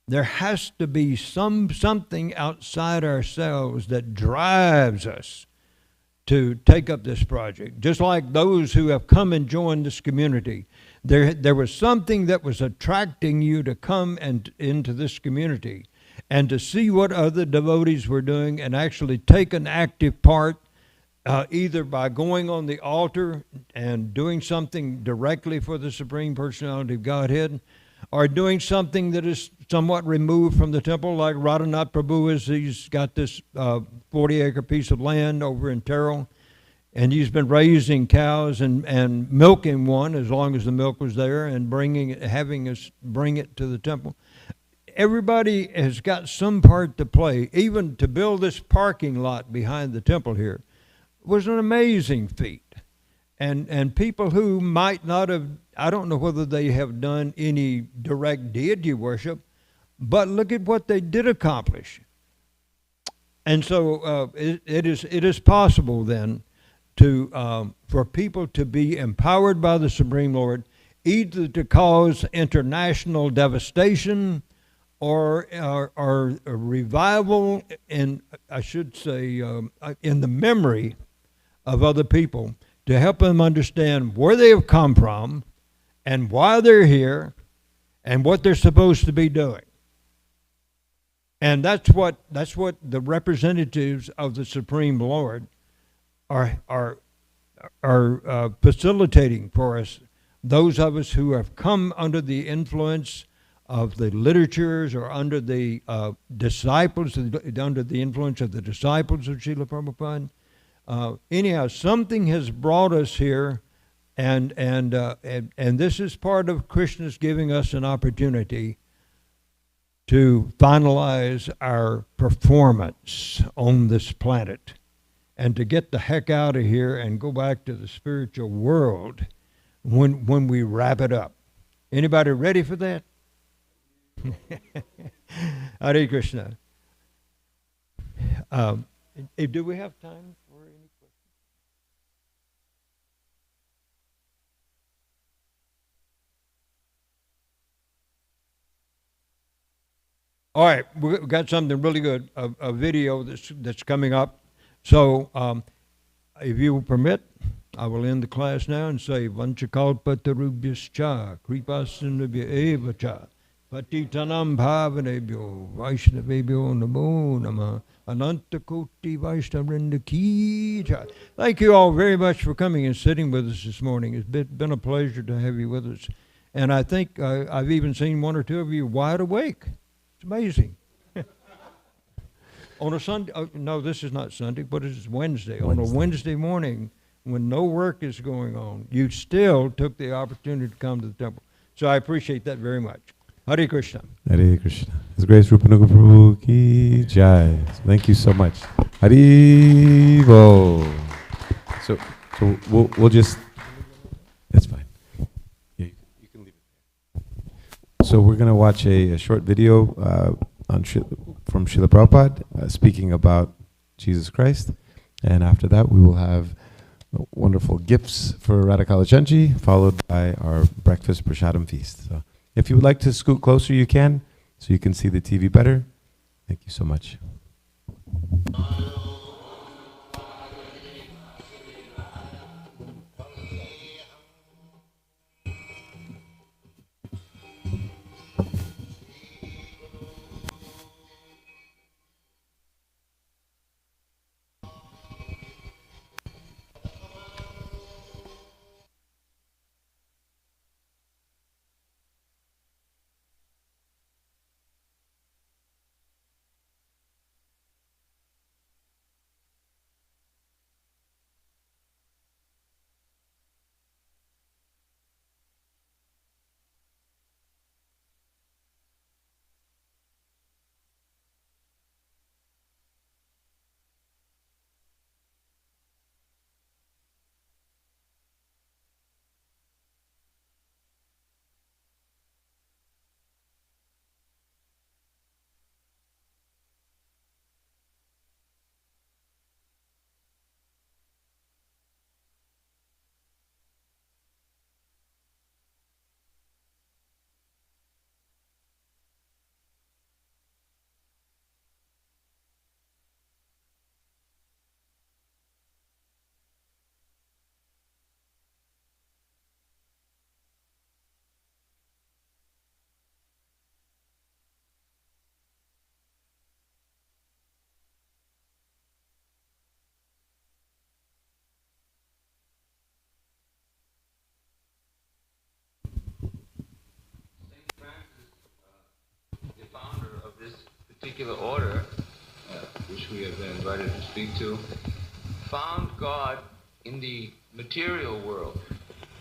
There has to be something outside ourselves that drives us to take up this project. Just like those who have come and joined this community, there was something that was attracting you to come and into this community and to see what other devotees were doing and actually take an active part, either by going on the altar and doing something directly for the Supreme Personality of Godhead, or doing something that is somewhat removed from the temple, like Radhanath Prabhu is. He's got this 40-acre piece of land over in Terrell, and he's been raising cows and milking one as long as the milk was there, and having us bring it to the temple. Everybody has got some part to play. Even to build this parking lot behind the temple here was an amazing feat. And people who might not have, I don't know whether they have done any direct deity worship, but look at what they did accomplish. And so it is possible then for people to be empowered by the Supreme Lord, either to cause international devastation or a revival in, I should say, in the memory of other people, to help them understand where they have come from and why they're here and what they're supposed to be doing. And that's what the representatives of the Supreme Lord are facilitating for us. Those of us who have come under the influence of the literatures or under the disciples, under the influence of the disciples of Srila Prabhupada. Anyhow, something has brought us here, and this is part of Krishna's giving us an opportunity to finalize our performance on this planet and to get the heck out of here and go back to the spiritual world when we wrap it up. Anybody ready for that? Hare Krishna. Do we have time for any questions? All right, we've got something really good, a video that's coming up. So if you will permit, I will end the class now and say, Vanchakalpatarubhyascha, Kripasindabhya evacha, Patitanam bhavanebhyo, Vaishnavebhyo namo namah, Anantakoti Vaishnavrinda ki jai. Thank you all very much for coming and sitting with us this morning. It's been a pleasure to have you with us. And I think I've even seen one or two of you wide awake. It's amazing. On a Sunday, no, this is not Sunday, but it's Wednesday. On a Wednesday morning, when no work is going on, you still took the opportunity to come to the temple. So I appreciate that very much. Hare Krishna. Hare Krishna. His Grace Rupanuga Prabhu ki jai. Thank you so much. Haribo. So we'll just, that's fine. Yeah, you can leave it. So we're going to watch a short video from Srila Prabhupada speaking about Jesus Christ. And after that, we will have wonderful gifts for Radhakalachandji, followed by our breakfast prasadam feast. So if you would like to scoot closer, you can, so you can see the TV better. Thank you so much. Particular order, which we have been invited to speak to, found God in the material world,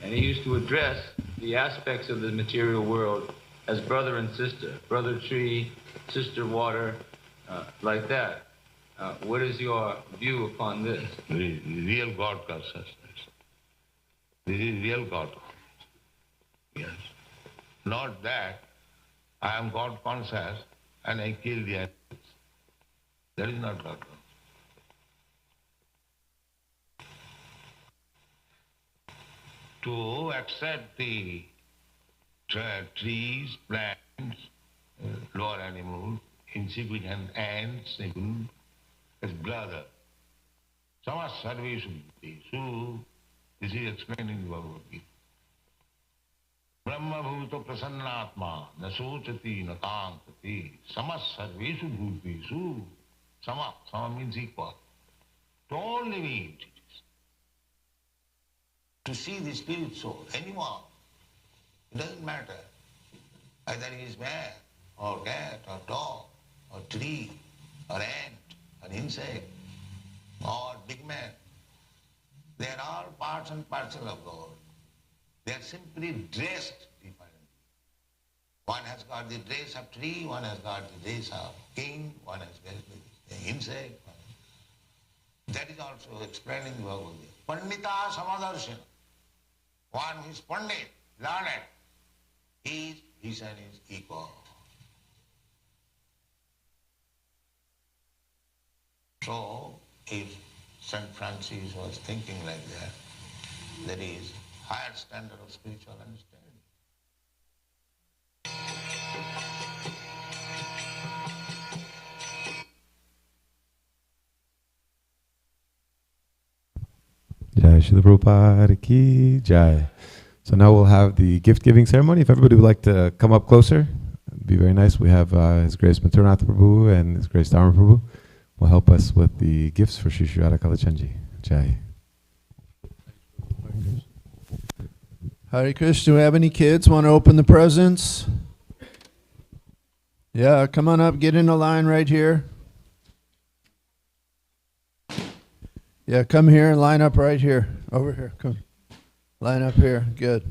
and he used to address the aspects of the material world as brother and sister, brother tree, sister water, like that. What is your view upon this? The real God consciousness. This is real God. Yes. Not that I am God conscious and I kill the animals. That is not God. To accept the trees, plants, lower animals, insignificant ants, even as brother. Sama sarve suddhi. So, this is explained in the Bhagavad Gita. Brahma bhuto prasannatma, na sochati, na kankati, sama sarvesu bhutesu. Sama means equal. To all living entities. To see the spirit soul, anyone, it doesn't matter. Either he is man, or cat, or dog, or tree, or ant, or insect, or big man. They are all parts and parcel of God. They are simply dressed differently. One has got the dress of tree, one has got the dress of king, one has got the insect. That is also explained in the Bhagavad Gita. Pandita samadarshana. One who is pandit, learned, his and is equal. So, if St. Francis was thinking like that, there is higher standard of spiritual understanding. Jai Srila Prabhupada ki jai. So now we'll have the gift-giving ceremony. If everybody would like to come up closer, it'd be very nice. We have His Grace Mathuranath Prabhu and His Grace Dharma Prabhu will help us with the gifts for Shri Shri Radhakalachandji. Jai. Hare Krishna, do we have any kids want to open the presents? Yeah, come on up, get in a line right here. Yeah, come here and line up right here. Over here, come. Line up here, good.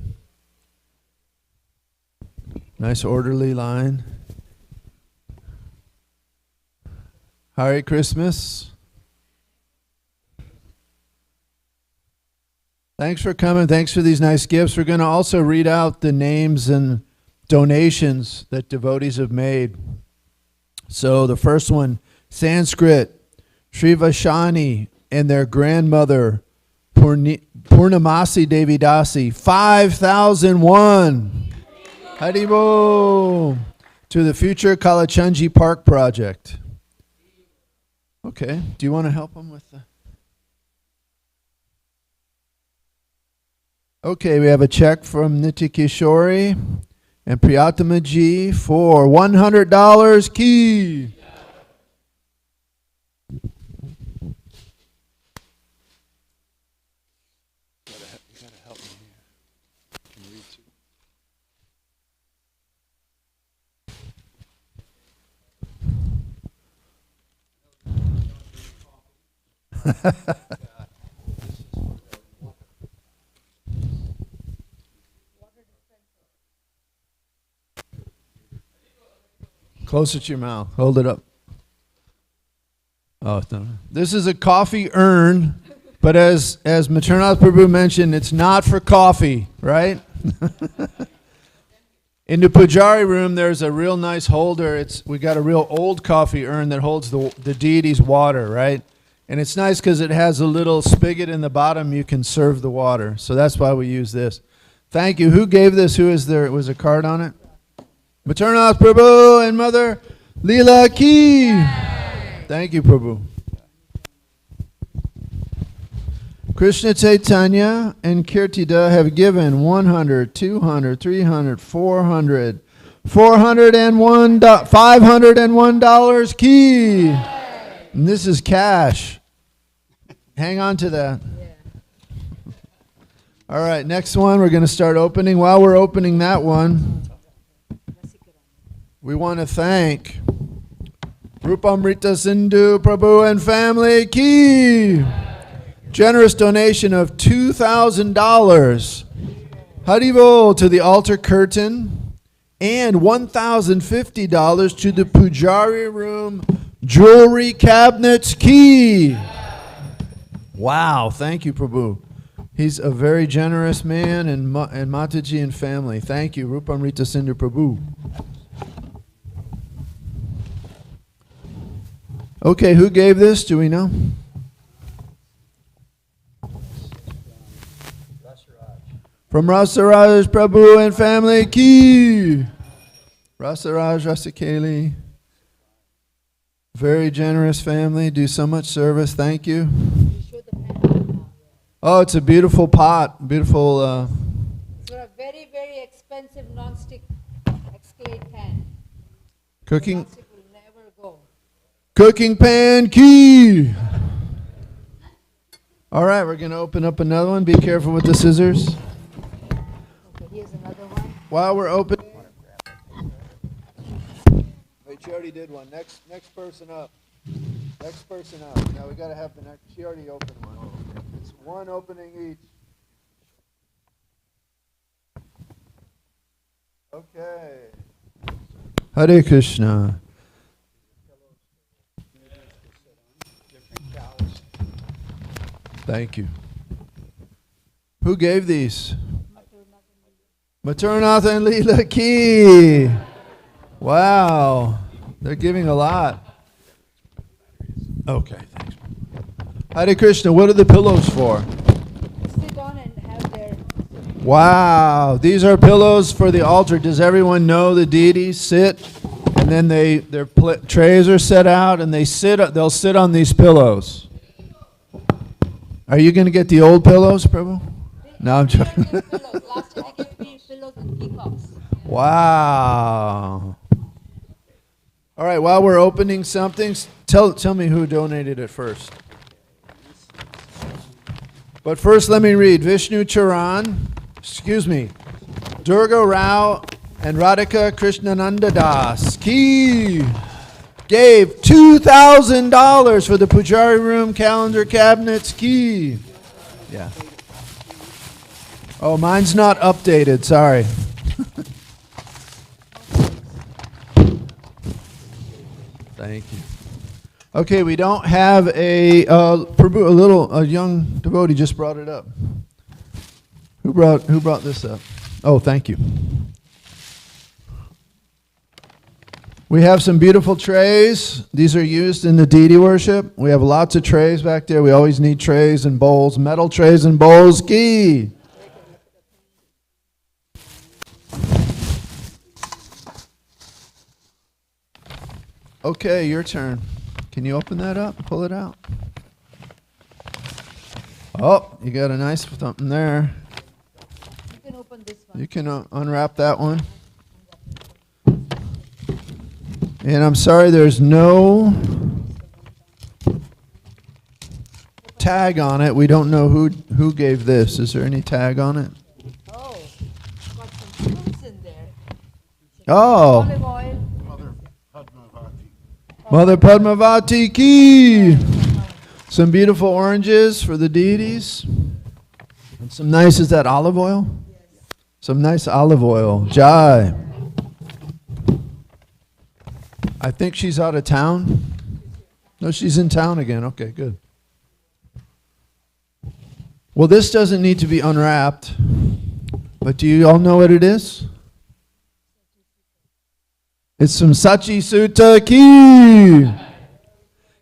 Nice orderly line. Hare Christmas. Thanks for coming. Thanks for these nice gifts. We're going to also read out the names and donations that devotees have made. So the first one, Sanskrit, Srivashani and their grandmother, Purnamasi Devidasi, 5,001. Haribo. To the Future Kalachanji Park Project. Okay, do you want to help them with the... Okay, we have a check from Nitya Kishori and Priyatama Ji for $100 key. Closer to your mouth. Hold it up. Oh, no. This is a coffee urn, but as Maternath Prabhu mentioned, it's not for coffee, right? In the Pujari room, there's a real nice holder. We got a real old coffee urn that holds the deity's water, right? And it's nice because it has a little spigot in the bottom you can serve the water. So that's why we use this. Thank you. Who gave this? Who is there? Was a card on it? Maternath Prabhu and Mother Leela Ki. Thank you, Prabhu. Krishna Chaitanya and Kirtida have given 100, 200, 300, 400, $501 key. And this is cash. Hang on to that. All right, next one we're going to start opening. While we're opening that one, we want to thank Rupamrita Sindhu Prabhu and family Ki. Generous donation of $2,000. Haribol to the altar curtain and $1,050 to the Pujari room jewelry cabinets Ki. Wow, thank you, Prabhu. He's a very generous man, and Mataji and family. Thank you, Rupamrita Sindhu Prabhu. Okay, who gave this? Do we know? From Rasaraj Prabhu and family Ki. Rasaraj Rasikeli. Very generous family. Do so much service. Thank you. Oh, it's a beautiful pot. Beautiful. For a very, very expensive non-stick Exclade pan. Cooking. Non-stick will never go. Cooking pan Ki. All right, we're going to open up another one. Be careful with the scissors. Okay, here's another one. While we're opening. Wait, she already did one. Next person up. Next person up. Now we got to have the next. She already opened one. It's one opening each. Okay. Hare Krishna. Thank you. Who gave these? Maternath and Leela Ki. Wow. They're giving a lot. Okay, thanks. Hare Krishna, what are the pillows for? Sit on and have their... Wow, these are pillows for the altar. Does everyone know the deities sit? And then their trays are set out and they'll sit on these pillows. Are you going to get the old pillows, Prabhu? No, I'm joking. Last time I gave me pillows and peacocks. Wow. All right, while we're opening something, tell me who donated it first. But first, let me read. Vishnu Charan, Durga Rao and Radhika Krishnananda Das Ki gave $2,000 for the Pujari room calendar cabinets Ki. Yeah. Oh, mine's not updated. Sorry. Thank you. Okay, we don't have a young devotee just brought it up. Who brought this up? Oh, thank you. We have some beautiful trays. These are used in the deity worship. We have lots of trays back there. We always need trays and bowls, metal trays and bowls. Key. Okay, your turn. Can you open that up? Pull it out. Oh, you got a nice something there. You can open this one. You can unwrap that one. And I'm sorry, there's no tag on it. We don't know who gave this. Is there any tag on it? Oh, got some fruits in there. Oh, Olive oil. Mother Padmavati Ki. Some beautiful oranges for the deities. And some nice, is that olive oil? Some nice olive oil. Jai. I think she's out of town. No, she's in town again. Okay, good. Well, this doesn't need to be unwrapped. But do you all know what it is? It's from Sachi Sutta Ki.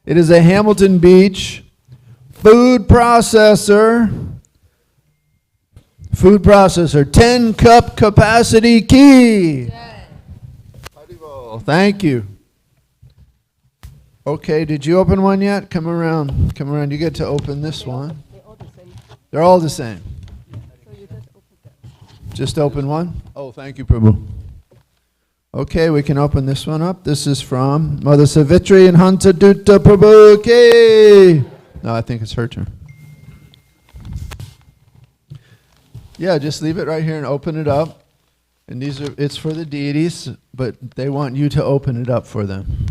It is a Hamilton Beach food processor. 10 cup capacity key. Thank you. Okay, did you open one yet? Come around. Come around. You get to open this one. They're all the same. Just open one? Oh, thank you, Prabhu. Okay, we can open this one up. This is from Mother Savitri and Hanta Dutta Prabhu. Okay. No, I think it's her turn. Yeah, just leave it right here and open it up. And it's for the deities, but they want you to open it up for them.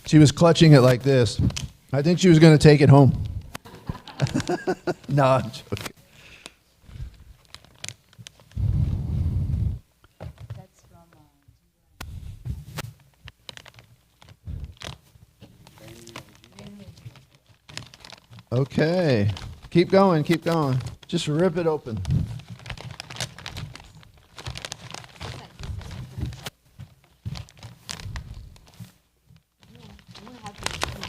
She was clutching it like this. I think she was going to take it home. No, I'm joking. Okay. Keep going, keep going. Just rip it open.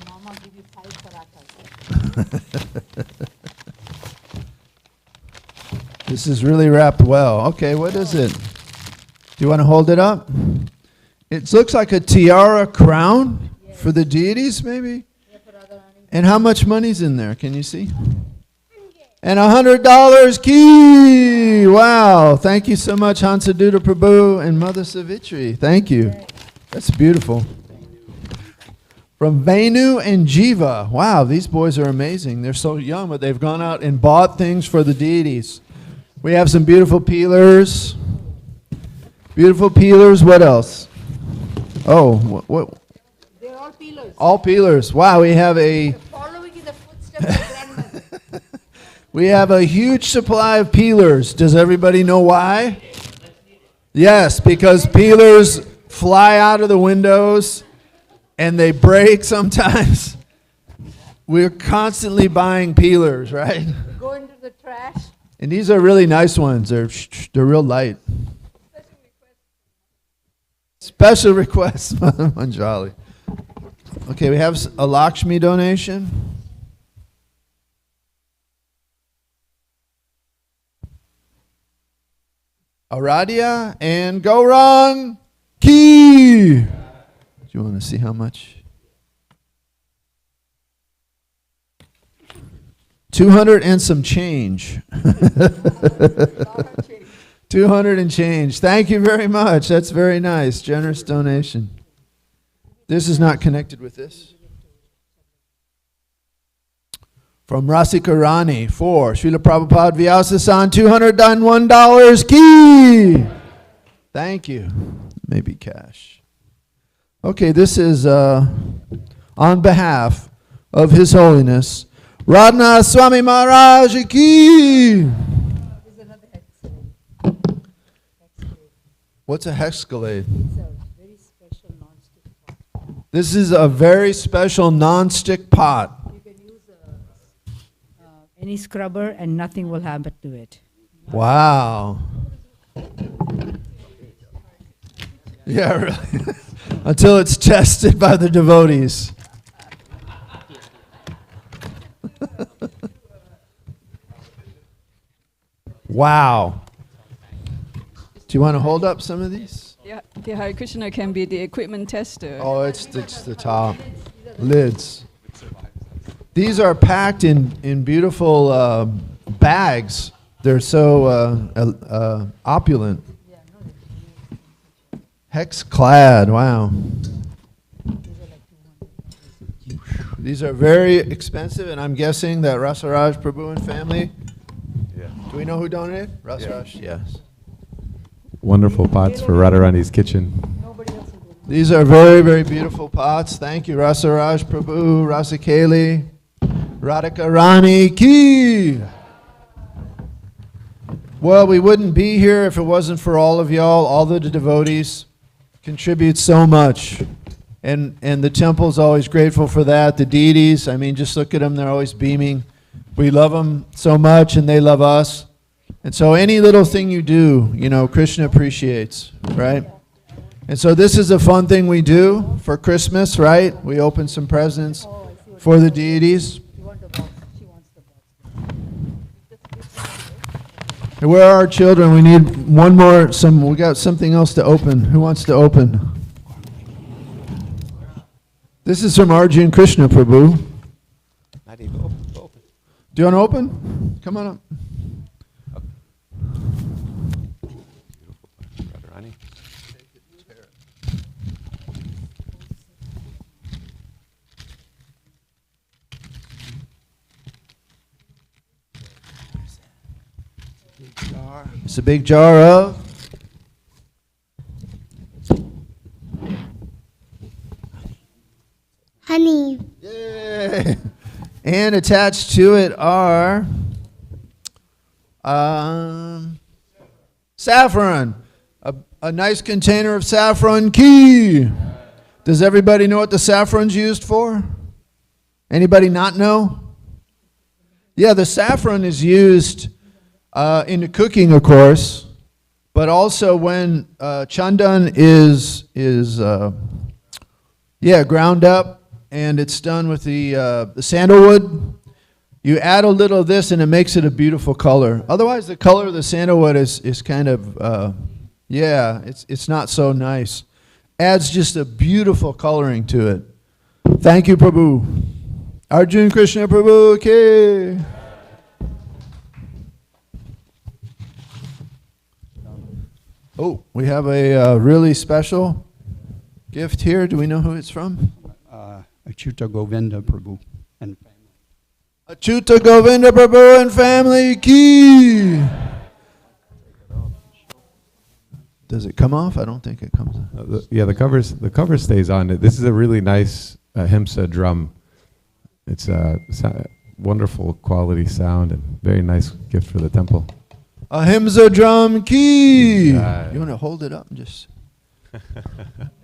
Mama give you 5 parathas. This is really wrapped well. Okay, what is it? Do you want to hold it up? It looks like a tiara crown for the deities, maybe? And how much money's in there? Can you see? And $100 key. Wow. Thank you so much, Hansaduta Prabhu and Mother Savitri. Thank you. That's beautiful. From Venu and Jiva. Wow, these boys are amazing. They're so young, but they've gone out and bought things for the deities. We have some beautiful peelers. Beautiful peelers. What else? Oh, what? They're all peelers. All peelers. Wow, we have a... Following in the footsteps of grandmother. We have a huge supply of peelers. Does everybody know why? Yes, because peelers fly out of the windows and they break sometimes. We're constantly buying peelers, right? Go into the trash. And these are really nice ones. They're real light. Special request, Mother Manjali. Okay, we have a Lakshmi donation. Aradia and Gaurang Ki. Do you want to see how much? 200 and some change. 200 and change. Thank you very much. That's very nice. Generous donation. This is not connected with this. From Rasika Rani for Srila Prabhupada Vyasa-san, $201 key. Thank you. Maybe cash. Okay, this is on behalf of His Holiness Radhanath Swami Maharaj ki. There's another hexalade. What's a hexcalade? It's a very This is a very special non-stick pot. You can use any scrubber and nothing will happen to it. Wow. Yeah, really. Until it's tested by the devotees. Wow. Do you want to hold up some of these? Yeah, the Hare Krishna can be the equipment tester. Oh, it's the top. Lids. These are packed in beautiful bags. They're so opulent. Hex clad, wow. These are very expensive, and I'm guessing that Rasaraj Prabhu and family. Yeah. Do we know who donated? Rasaraj, yes. Wonderful pots for Radharani's kitchen. These are very, very beautiful pots. Thank you, Rasaraj Prabhu, Rasakeli, Radhika Rani Ki. Well, we wouldn't be here if it wasn't for all of y'all. All the devotees contribute so much. And the temple's always grateful for that. The deities, I mean, just look at them. They're always beaming. We love them so much, and they love us. And so any little thing you do, you know, Krishna appreciates, right? And so this is a fun thing we do for Christmas, right? We open some presents for the deities. And where are our children? We need one more, we got something else to open. Who wants to open? This is from Arjun Krishna Prabhu. Do you want to open? Come on up. It's a big jar of honey. yay! And attached to it are saffron. A nice container of saffron key. Does everybody know what the saffron's used for? Anybody not know? Yeah, the saffron is used in the cooking, of course, but also when chandan is ground up and it's done with the sandalwood, you add a little of this and it makes it a beautiful color. Otherwise, the color of the sandalwood is kind of, it's not so nice. Adds just a beautiful coloring to it. Thank you, Prabhu. Arjun Krishna Prabhu, okay. Oh, we have a really special gift here. Do we know who it's from? Achyuta Govinda Prabhu and family. Achyuta Govinda Prabhu and family key. Does it come off? I don't think it comes off. The cover stays on. This is a really nice Himsa drum. It's a wonderful quality sound and very nice gift for the temple. Ahimsa drum key. You want to hold it up and just...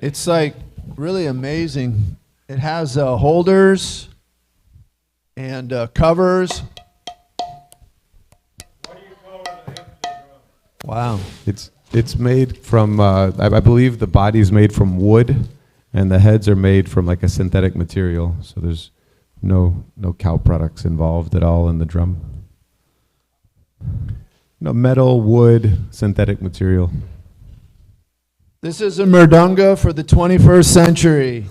It's like really amazing. It has holders and covers. What do you call it, a Himsa drum? Wow. It's made from, I believe the body's made from wood and the heads are made from like a synthetic material. So there's no cow products involved at all in the drum. No metal, wood, synthetic material. This is a mridanga for the 21st century.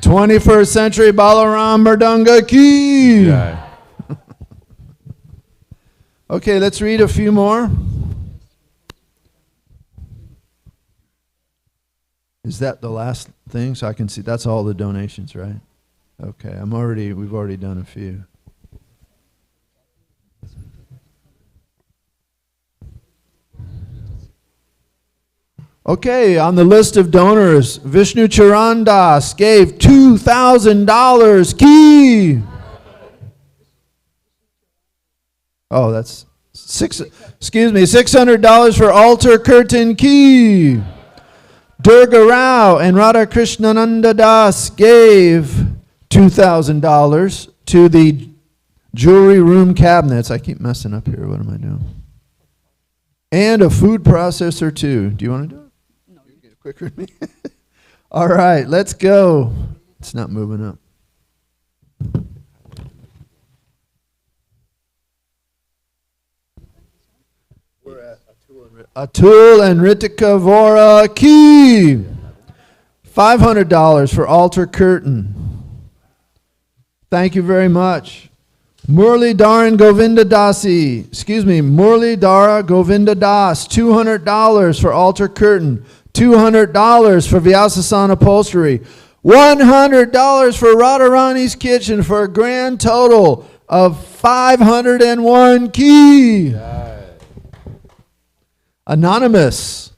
21st century Balaram mridanga key. Yeah. Okay, let's read a few more. Is that the last thing? So I can see that's all the donations, right? Okay, we've already done a few. Okay, on the list of donors, Vishnu Charan Das gave $2,000 key. Oh, that's $600 for altar curtain key. Durga Rao and Radha Krishnananda Das gave $2,000 to the jewelry room cabinets. I keep messing up here. What am I doing? And a food processor too. Do you want to do it? No. You get it quicker than me. All right, let's go. It's not moving up. We're at Atul and Ritika Vora Key. $500 for altar curtain. Thank you very much. Murli Dharan Govinda Dasi, Murli Dhara Govinda Das, $200 for altar curtain, $200 for Vyasasana upholstery, $100 for Radharani's kitchen for a grand total of 501 key. Anonymous,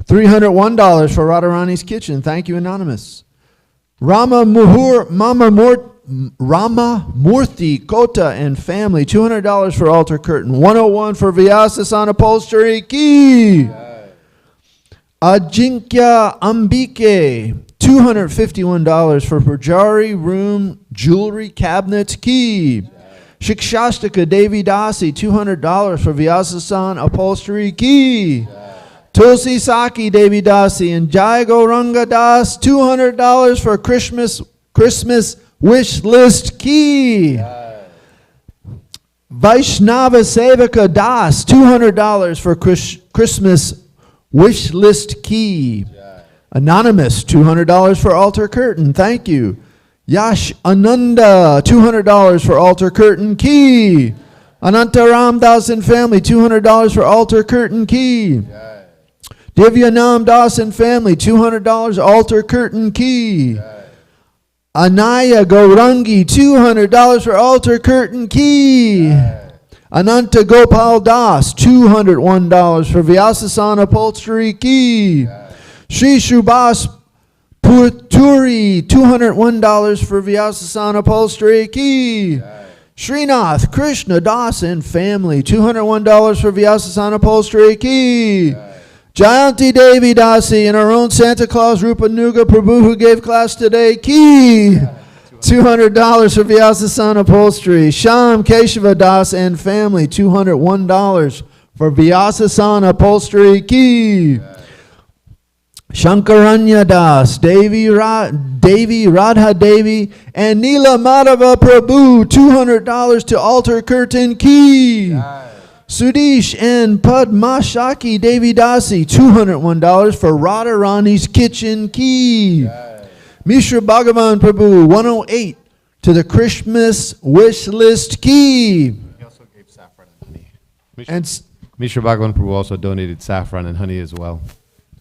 $301 for Radharani's kitchen. Thank you, Anonymous. Rama Murthy Kota and family, $200 for altar curtain, $101 for Vyasasana upholstery key. Ajinkya Ambike, $251 for Pujari room jewelry cabinets key. Shikshastika Devi Dasi, $200 for Vyasasana upholstery key. Tulsi Saki Devi Dasi and Jai Gauranga Das, $200 for Christmas wish list key. Vaishnava Sevaka Das, $200 for Christmas wish list key. Anonymous, $200 for altar curtain. Thank you. Yash Ananda, $200 for altar curtain key. Ananta Ram Das and family, $200 for altar curtain key. Divyanam Das and family, $200 altar curtain key. Anaya Gaurangi, $200 for altar curtain key. Ananta Gopal Das, $201 for Vyasasana upholstery key. Sri Shubhas Purturi, $201 for Vyasasana upholstery key. Srinath Krishna Das and family, $201 for Vyasasana upholstery key. Jayanti Devi Dasi and our own Santa Claus Rupa Nuga Prabhu who gave class today, key. $200 for Vyasasana upholstery. Sham Keshava Das and family, $201 for Vyasasana upholstery key. Shankaranya Das, Devi Radha Devi, and Neela Madhava Prabhu, $200 to altar curtain key. Sudish and Padmashaki Devi Dasi, $201 for Radharani's kitchen key. Mishra Bhagavan Prabhu, $108 to the Christmas wish list key. He also gave saffron and honey. Mishra Bhagavan Prabhu also donated saffron and honey as well.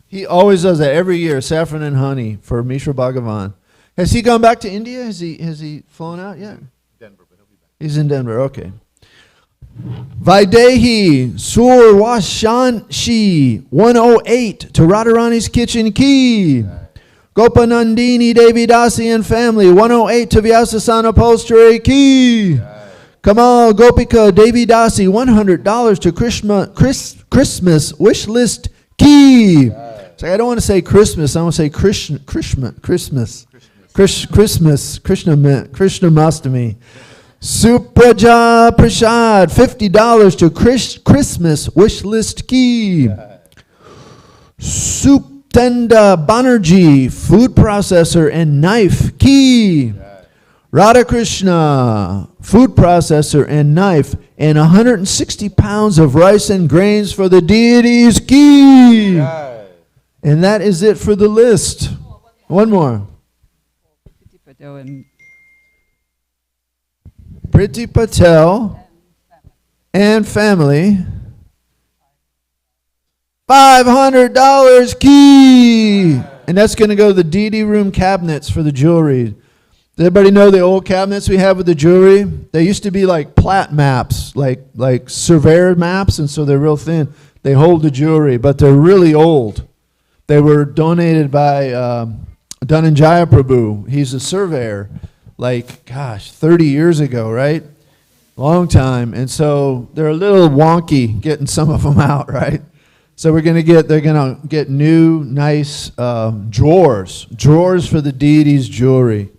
He always does that every year, saffron and honey for Mishra Bhagavan. Has he gone back to India? Has he flown out yet? Denver, but he'll be back. He's in Denver, okay. Vaidehi Survashanshi, $108 to Radharani's kitchen key. Gopanandini Devi Dasi and family, $108 to Vyasasana upholstery key. Kamal Gopika Devi Dasi, $100 to Christmas wish list key. So I don't want to say Christmas, I want to say Christmas. Krishnamastami. Supraja Prasad, $50 to Christmas wish list key. Suptenda Banerjee, food processor and knife key. Radha Krishna, food processor and knife, and 160 pounds of rice and grains for the deities key. And that is it for the list. One more. Priti Patel and family, $500 key. And that's going to go to the deity room cabinets for the jewelry. Does everybody know the old cabinets we have with the jewelry? They used to be like plat maps, like surveyor maps, and so they're real thin. They hold the jewelry, but they're really old. They were donated by Dhananjaya Prabhu. He's a surveyor, 30 years ago, right? Long time. And so they're a little wonky getting some of them out, right? So they're gonna get new, nice drawers for the deity's jewelry.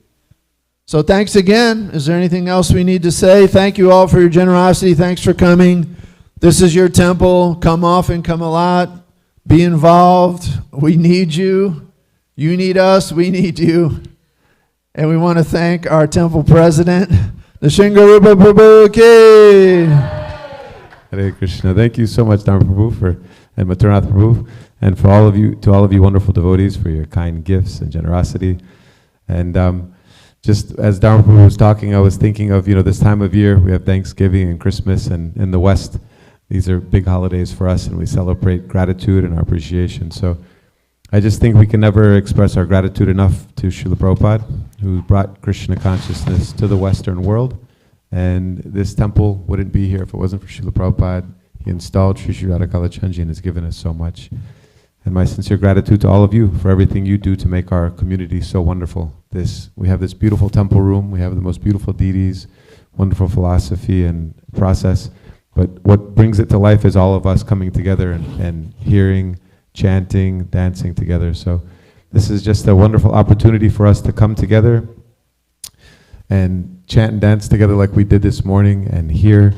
So thanks again. Is there anything else we need to say? Thank you all for your generosity. Thanks for coming. This is your temple. Come often, come a lot. Be involved. We need you. You need us. We need you. And we want to thank our temple president, the Shingarupa Prabhu Ki. Hare Krishna. Thank you so much, Dharma Prabhu, and Maturnath Prabhu, and to all of you wonderful devotees for your kind gifts and generosity. And just as Dharma Prabhu was talking, I was thinking of, this time of year, we have Thanksgiving and Christmas, and in the West, these are big holidays for us, and we celebrate gratitude and our appreciation. So I just think we can never express our gratitude enough to Srila Prabhupada, who brought Krishna consciousness to the Western world. And this temple wouldn't be here if it wasn't for Srila Prabhupada. He installed Sri Sri Radha Kalachandji and has given us so much. And my sincere gratitude to all of you for everything you do to make our community so wonderful. We have this beautiful temple room, we have the most beautiful deities, wonderful philosophy and process. But what brings it to life is all of us coming together and hearing, chanting, dancing together. So this is just a wonderful opportunity for us to come together and chant and dance together like we did this morning, and hear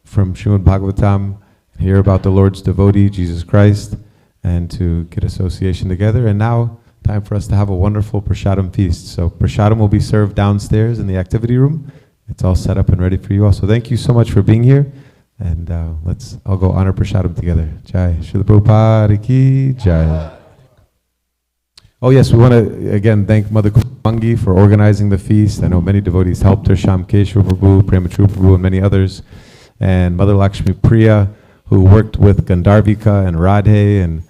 from Srimad Bhagavatam, hear about the Lord's devotee, Jesus Christ, and to get association together. And now, time for us to have a wonderful prasadam feast. So prasadam will be served downstairs in the activity room. It's all set up and ready for you all. So thank you so much for being here. And let's all go honor prasadam together. Jai. Srila Prabhupada ki Jai. Oh yes, we want to again thank Mother Kumangi for organizing the feast. I know many devotees helped her, Shamkeshwar Prabhu, Premachur Prabhu, and many others. And Mother Lakshmi Priya, who worked with Gandharvika and Radhe, and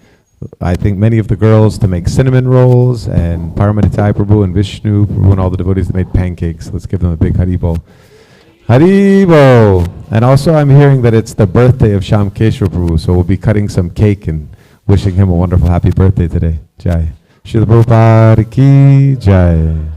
I think many of the girls to make cinnamon rolls, and Paramanitai Prabhu and Vishnu Prabhu and all the devotees that made pancakes. Let's give them a big Haribol. Haribol! And also I'm hearing that it's the birthday of Shamkeshwar Prabhu, so we'll be cutting some cake and wishing him a wonderful happy birthday today. Jai. Srila Prabhupada ki Jai.